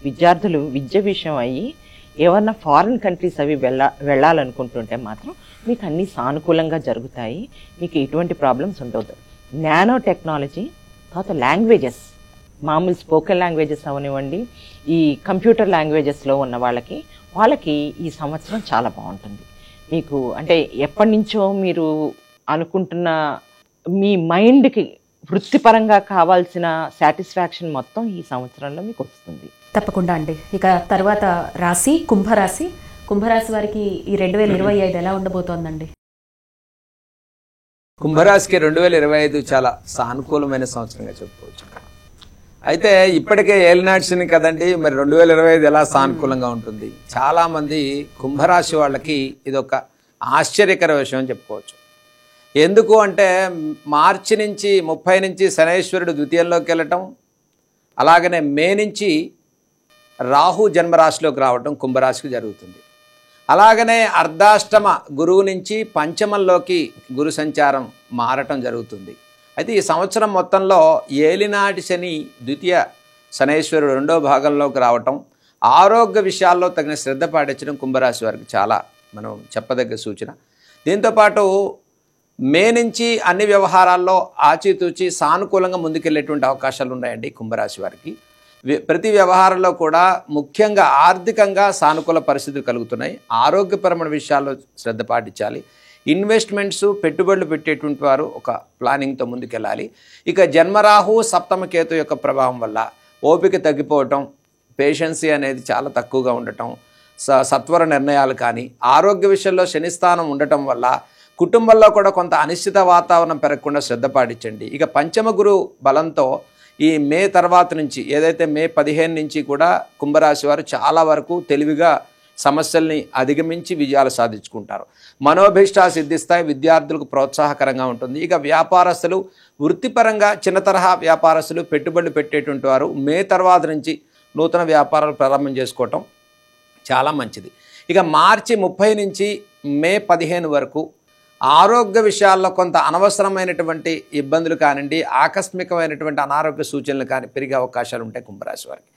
విద్యార్థులు విద్య విషయం అయ్యి ఏమన్నా ఫారిన్ కంట్రీస్ అవి వెళ్ళాలనుకుంటుంటే మాత్రం మీకు అన్నీ సానుకూలంగా జరుగుతాయి. మీకు ఎటువంటి ప్రాబ్లమ్స్ ఉండవు. నానో టెక్నాలజీ, తర్వాత లాంగ్వేజెస్, మామూలు స్పోకెన్ లాంగ్వేజెస్ అవనివ్వండి, ఈ కంప్యూటర్ లాంగ్వేజెస్లో ఉన్న వాళ్ళకి ఈ సంవత్సరం చాలా బాగుంటుంది. మీకు అంటే ఎప్పటి నుంచో మీరు అనుకుంటున్న మీ మైండ్కి వృత్తిపరంగా కావాల్సిన సాటిస్ఫాక్షన్ మొత్తం ఈ సంవత్సరంలో మీకు వస్తుంది. తప్పకుండా అండి. ఇక తర్వాత రాశి కుంభరాశి. కుంభరాశి వారికి ఈ 2025 ఎలా ఉండబోతోందండి? కుంభరాశికి 2025 చాలా సానుకూలమైన సంవత్సరంగా చెప్పుకోవచ్చు. అయితే ఇప్పటికే ఏలినాడ్స్ని కదండి, మరి 2025 ఎలా సానుకూలంగా ఉంటుంది? చాలా మంది కుంభరాశి వాళ్ళకి ఇదొక ఆశ్చర్యకర విషయం అని చెప్పుకోవచ్చు. ఎందుకు అంటే మార్చి నుంచి 30 నుంచి శనైశ్వరుడు ద్వితీయంలోకి వెళ్ళటం, అలాగనే మే నుంచి రాహు జన్మరాశిలోకి రావటం కుంభరాశికి జరుగుతుంది. అలాగనే అర్ధాష్టమ గురువు నుంచి పంచమంలోకి గురు సంచారం మారటం జరుగుతుంది. అయితే ఈ సంవత్సరం మొత్తంలో ఏలినాటి శని ద్వితీయ శనైశ్వరుడు రెండో భాగంలోకి రావటం, ఆరోగ్య విషయాల్లో తగిన శ్రద్ధ పాటించడం కుంభరాశి వారికి చాలా మనం చెప్పదగ్గ సూచన. దీంతోపాటు మే నుంచి అన్ని వ్యవహారాల్లో ఆచితూచి సానుకూలంగా ముందుకెళ్లేటువంటి అవకాశాలు ఉన్నాయండి కుంభరాశి వారికి. ప్రతి వ్యవహారంలో కూడా ముఖ్యంగా ఆర్థికంగా సానుకూల పరిస్థితులు కలుగుతున్నాయి. ఆరోగ్యపరమైన విషయాల్లో శ్రద్ధ పాటించాలి. ఇన్వెస్ట్మెంట్స్ పెట్టుబడులు పెట్టేటువంటి వారు ఒక ప్లానింగ్తో ముందుకెళ్ళాలి. ఇక జన్మరాహు సప్తమ కేతు యొక్క ప్రభావం వల్ల ఓపిక తగ్గిపోవటం, పేషెన్సీ అనేది చాలా తక్కువగా ఉండటం, సత్వర నిర్ణయాలు కానీ, ఆరోగ్య విషయంలో శనిస్థానం ఉండటం వల్ల కుటుంబంలో కూడా కొంత అనిశ్చిత వాతావరణం పెరగకుండా శ్రద్ధ పాటించండి. ఇక పంచమ గురు బలంతో ఈ మే తర్వాత నుంచి ఏదైతే మే 15 నుంచి కూడా కుంభరాశి వారు చాలా వరకు తెలివిగా సమస్యల్ని అధిగమించి విజయాలు సాధించుకుంటారు. మనోభీష్టాలు సిద్ధిస్తాయి. విద్యార్థులకు ప్రోత్సాహకరంగా ఉంటుంది. ఇక వ్యాపారస్తులు వృత్తిపరంగా చిన్న తరహా వ్యాపారస్తులు పెట్టుబడులు పెట్టేటువంటి వారు మే తర్వాత నుంచి నూతన వ్యాపారాలు ప్రారంభం చేసుకోవటం చాలా మంచిది. ఇక మార్చి 30 నుంచి మే 15 వరకు ఆరోగ్య విషయాల్లో కొంత అనవసరమైనటువంటి ఇబ్బందులు కానివ్వండి, ఆకస్మికమైనటువంటి అనారోగ్య సూచనలు కానీ పెరిగే అవకాశాలు ఉంటాయి కుంభరాశి వారికి.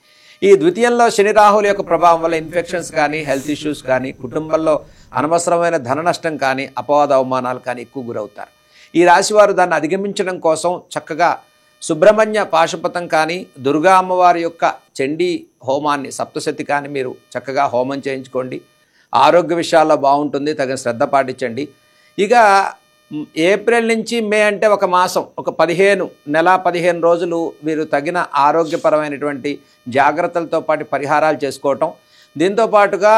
ఈ ద్వితీయంలో శని రాహుల యొక్క ప్రభావం వల్ల ఇన్ఫెక్షన్స్ కానీ, హెల్త్ ఇష్యూస్ కానీ, కుటుంబంలో అనవసరమైన ధన నష్టం కానీ, అపవాద అవమానాలు కానీ ఎక్కువ గురవుతారు. ఈ రాశివారు దాన్ని అధిగమించడం కోసం చక్కగా సుబ్రహ్మణ్య పాశుపతం కానీ, దుర్గా అమ్మవారి యొక్క చండీ హోమాన్ని సప్తశతి కానీ మీరు చక్కగా హోమం చేయించుకోండి. ఆరోగ్య విషయాల్లో బాగుంటుంది. తగిన శ్రద్ధ పాటించండి. ఇక ఏప్రిల్ నుంచి మే అంటే ఒక మాసం, ఒక 15 రోజులు వీరు తగిన ఆరోగ్యపరమైనటువంటి జాగ్రత్తలతో పాటు పరిహారాలు చేసుకోవటం. దీంతోపాటుగా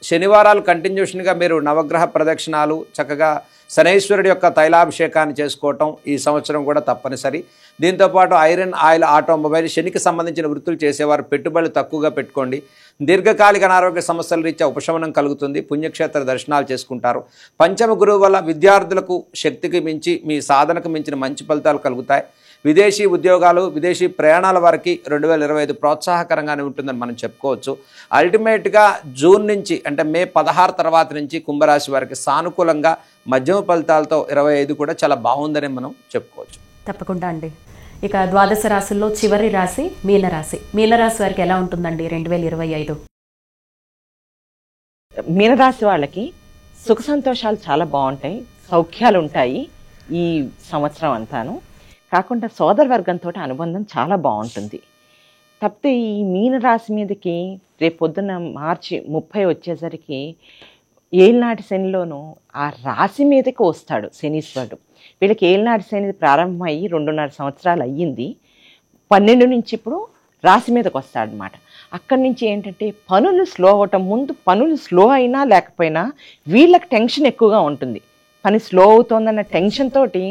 శనివారాలు కంటిన్యూషన్గా మీరు నవగ్రహ ప్రదక్షిణాలు, చక్కగా శనైశ్వరుడి యొక్క తైలాభిషేకాన్ని చేసుకోవటం ఈ సంవత్సరం కూడా తప్పనిసరి. దీంతోపాటు ఐరన్, ఆయిల్, ఆటోమొబైల్, శనికి సంబంధించిన వృత్తులు చేసేవారు పెట్టుబడులు తక్కువగా పెట్టుకోండి. దీర్ఘకాలిక అనారోగ్య సమస్యల రీత్యా ఉపశమనం కలుగుతుంది. పుణ్యక్షేత్ర దర్శనాలు చేసుకుంటారు. పంచమ గురువు వల్ల విద్యార్థులకు శక్తికి మించి మీ సాధనకు మించిన మంచి ఫలితాలు కలుగుతాయి. విదేశీ ఉద్యోగాలు, విదేశీ ప్రయాణాల వారికి 2025 ప్రోత్సాహకరంగానే ఉంటుందని మనం చెప్పుకోవచ్చు. అల్టిమేట్గా జూన్ నుంచి అంటే మే 16 తర్వాత నుంచి కుంభరాశి వారికి సానుకూలంగా మధ్యమ ఫలితాలతో 25 కూడా చాలా బాగుందని మనం చెప్పుకోవచ్చు. తప్పకుండా అండి. ఇక ద్వాదశ రాశుల్లో చివరి రాశి మీనరాశి. మీనరాశి వారికి ఎలా ఉంటుందండి 2025? మీనరాశి వాళ్ళకి సుఖ సంతోషాలు చాలా బాగుంటాయి, సౌఖ్యాలు ఉంటాయి ఈ సంవత్సరం అంతాను. కాకుండా సోదర వర్గంతో అనుబంధం చాలా బాగుంటుంది. తప్పితే ఈ మీనరాశి మీదకి రేపు పొద్దున్న మార్చి 30 వచ్చేసరికి ఏలినాటి శనిలోనూ ఆ రాశి మీదకి వస్తాడు శనీశ్వరుడు. వీళ్ళకి ఏలినాటి శని ప్రారంభమయ్యి 2.5 సంవత్సరాలు అయ్యింది. 12 నుంచి ఇప్పుడు రాశి మీదకి వస్తాడనమాట. అక్కడి నుంచి ఏంటంటే పనులు స్లో అవ్వటం, ముందు పనులు స్లో అయినా లేకపోయినా వీళ్ళకి టెన్షన్ ఎక్కువగా ఉంటుంది. పని స్లో అవుతోందన్న టెన్షన్ తోటి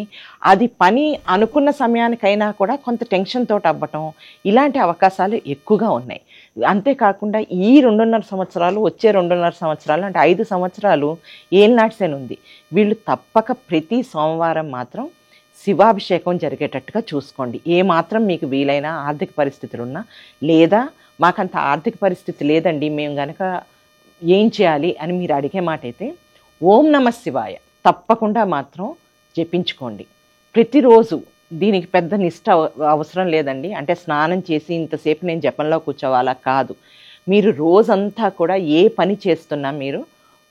అది పని అనుకున్న సమయానికైనా కూడా కొంత టెన్షన్ తోటి అవ్వటం, ఇలాంటి అవకాశాలు ఎక్కువగా ఉన్నాయి. అంతేకాకుండా ఈ 2.5 సంవత్సరాలు, వచ్చే 2.5 సంవత్సరాలు అంటే 5 సంవత్సరాలు ఏలినాటి శని ఉంది. వీళ్ళు తప్పక ప్రతి సోమవారం మాత్రం శివాభిషేకం జరిగేటట్టుగా చూసుకోండి. ఏ మాత్రం మీకు వీలైనా ఆర్థిక పరిస్థితులు ఉన్నా, లేదా మాకంత ఆర్థిక పరిస్థితి లేదండి మేము గనక ఏం చేయాలి అని మీరు అడిగే మాట అయితే ఓం నమః శివాయ తప్పకుండా మాత్రం జపించుకోండి ప్రతిరోజు. దీనికి పెద్ద నిష్ట అవసరం లేదండి. అంటే స్నానం చేసి ఇంతసేపు నేను జపంలో కూర్చోవాలా కాదు. మీరు రోజంతా కూడా ఏ పని చేస్తున్నా మీరు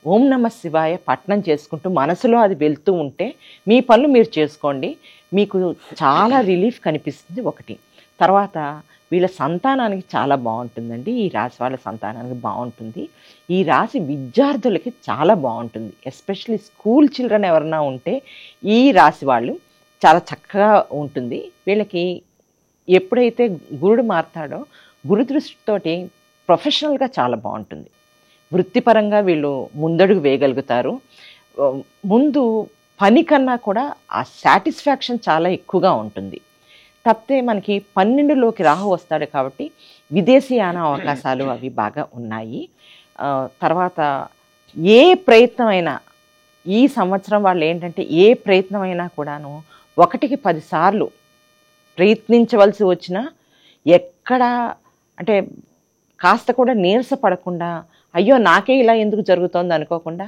ఓం నమః శివాయ పఠనం చేసుకుంటూ మనసులో అది వెళ్తూ ఉంటే మీ పనులు మీరు చేసుకోండి. మీకు చాలా రిలీఫ్ కనిపిస్తుంది ఒకటి. తర్వాత వీళ్ళ సంతానానికి చాలా బాగుంటుందండి. ఈ రాశి వాళ్ళ సంతానానికి బాగుంటుంది. ఈ రాశి విద్యార్థులకి చాలా బాగుంటుంది. ఎస్పెషల్లీ స్కూల్ చిల్డ్రన్ ఎవరైనా ఉంటే ఈ రాశి వాళ్ళు చాలా చక్కగా ఉంటుంది. వీళ్ళకి ఎప్పుడైతే గురుడు మారుతాడో గురు దృష్టితోటి ప్రొఫెషనల్గా చాలా బాగుంటుంది. వృత్తిపరంగా వీళ్ళు ముందడుగు వేయగలుగుతారు. ముందు పని కన్నా కూడా ఆ సాటిస్ఫాక్షన్ చాలా ఎక్కువగా ఉంటుంది. తప్పితే మనకి 12లోకి రాహు వస్తాడు కాబట్టి విదేశీయాన అవకాశాలు అవి బాగా ఉన్నాయి. తర్వాత ఏ ప్రయత్నమైనా ఈ సంవత్సరం వాళ్ళు ఏంటంటే ఏ ప్రయత్నం అయినా కూడాను 1కి 10 సార్లు ప్రయత్నించవలసి వచ్చినా ఎక్కడ అంటే కాస్త కూడా నీరసపడకుండా అయ్యో నాకే ఇలా ఎందుకు జరుగుతోంది అనుకోకుండా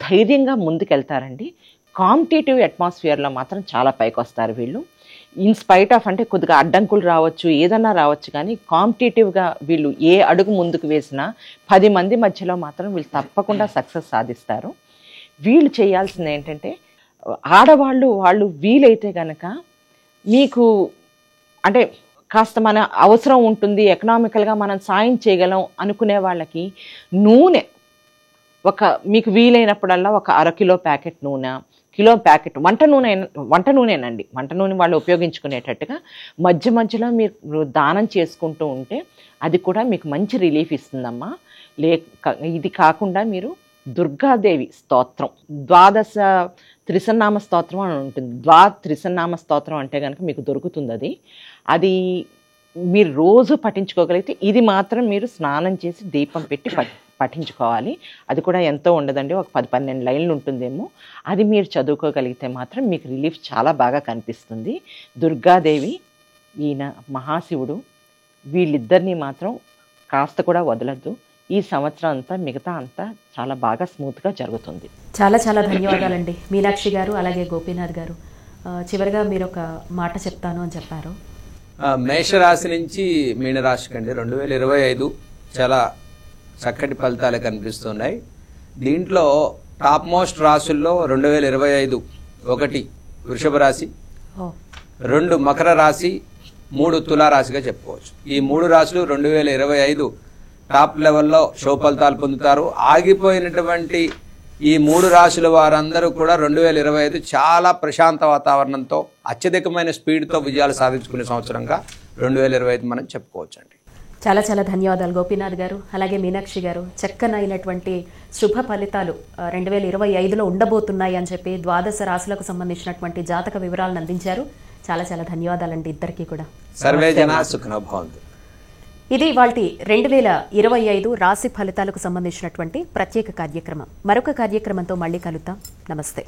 ధైర్యంగా ముందుకెళ్తారండి. కాంపిటేటివ్ అట్మాస్ఫియర్లో మాత్రం చాలా పైకి వస్తారు వీళ్ళు. ఇన్స్పైట్ ఆఫ్ అంటే కొద్దిగా అడ్డంకులు రావచ్చు, ఏదన్నా రావచ్చు, కానీ కాంపిటేటివ్గా వీళ్ళు ఏ అడుగు ముందుకు వేసినా 10 మంది మధ్యలో మాత్రం వీళ్ళు తప్పకుండా సక్సెస్ సాధిస్తారు. వీళ్ళు చేయాల్సింది ఏంటంటే వాళ్ళు వీలైతే కనుక మీకు అంటే కాస్త మన అవసరం ఉంటుంది, ఎకనామికల్గా మనం సాయం చేయగలం అనుకునే వాళ్ళకి నూనె మీకు వీలైనప్పుడల్లా ఒక 1/2 కిలో ప్యాకెట్ నూనె, కిలో ప్యాకెట్ వంట నూనెనండి, వంట నూనె వాళ్ళు ఉపయోగించుకునేటట్టుగా మధ్య మధ్యలో మీరు దానం చేసుకుంటూ ఉంటే అది కూడా మీకు మంచి రిలీఫ్ ఇస్తుందమ్మా. ఇది కాకుండా మీరు దుర్గాదేవి స్తోత్రం, 12 త్రిసన్నామ స్తోత్రం అని ఉంటుంది. త్రిసన్నామ స్తోత్రం అంటే కనుక మీకు దొరుకుతుంది. అది మీరు రోజు పఠించుకోగలిగితే ఇది మాత్రం మీరు స్నానం చేసి దీపం పెట్టి పఠించుకోవాలి. అది కూడా ఎంతో ఉండదండి, ఒక 10-12 లైన్లు ఉంటుందేమో. అది మీరు చదువుకోగలిగితే మాత్రం మీకు రిలీఫ్ చాలా బాగా కనిపిస్తుంది. దుర్గాదేవి, ఈయన మహాశివుడు, వీళ్ళిద్దరినీ మాత్రం కాస్త కూడా వదలద్దు. ఈ సంవత్సరం అంతా మిగతా అంతా చాలా బాగా స్మూత్గా జరుగుతుంది. చాలా చాలా ధన్యవాదాలండి మీనాక్షి గారు, అలాగే గోపీనాథ్ గారు. చివరిగా మీరు ఒక మాట చెప్తాను అని చెప్పారు. మేషరాశి నుంచి మీనరాశికి అండి 2025 చాలా చక్కటి ఫలితాలు కనిపిస్తున్నాయి. దీంట్లో టాప్ మోస్ట్ రాశుల్లో 2025 1 వృషభ రాశి, 2 మకర రాశి, 3 తులారాశిగా చెప్పుకోవచ్చు. ఈ 3 రాశులు 2025 టాప్ లెవెల్లో షో ఫలితాలు పొందుతారు. ఆగిపోయినటువంటి ఈ 3 రాశుల వారందరూ కూడా 2025 చాలా ప్రశాంత వాతావరణంతో అత్యధికమైన స్పీడ్తో విజయాలు సాధించుకునే సంవత్సరంగా 2025 మనం చెప్పుకోవచ్చండి. చాలా చాలా ధన్యవాదాలు గోపీనాథ్ గారు, అలాగే మీనాక్షి గారు. చక్కనైనటువంటి శుభ ఫలితాలు 2025లో ఉండబోతున్నాయి అని చెప్పి 12 రాశులకు సంబంధించినటువంటి జాతక వివరాలను అందించారు. చాలా చాలా ధన్యవాదాలండి ఇద్దరికీ కూడా. సర్వే జన సుఖినో భవంతు. ఇది ఇవాల్టి 2025 రాశి ఫలితాలకు సంబంధించినటువంటి ప్రత్యేక కార్యక్రమం. మరొక కార్యక్రమంతో మళ్ళీ కలుద్దాం. నమస్తే.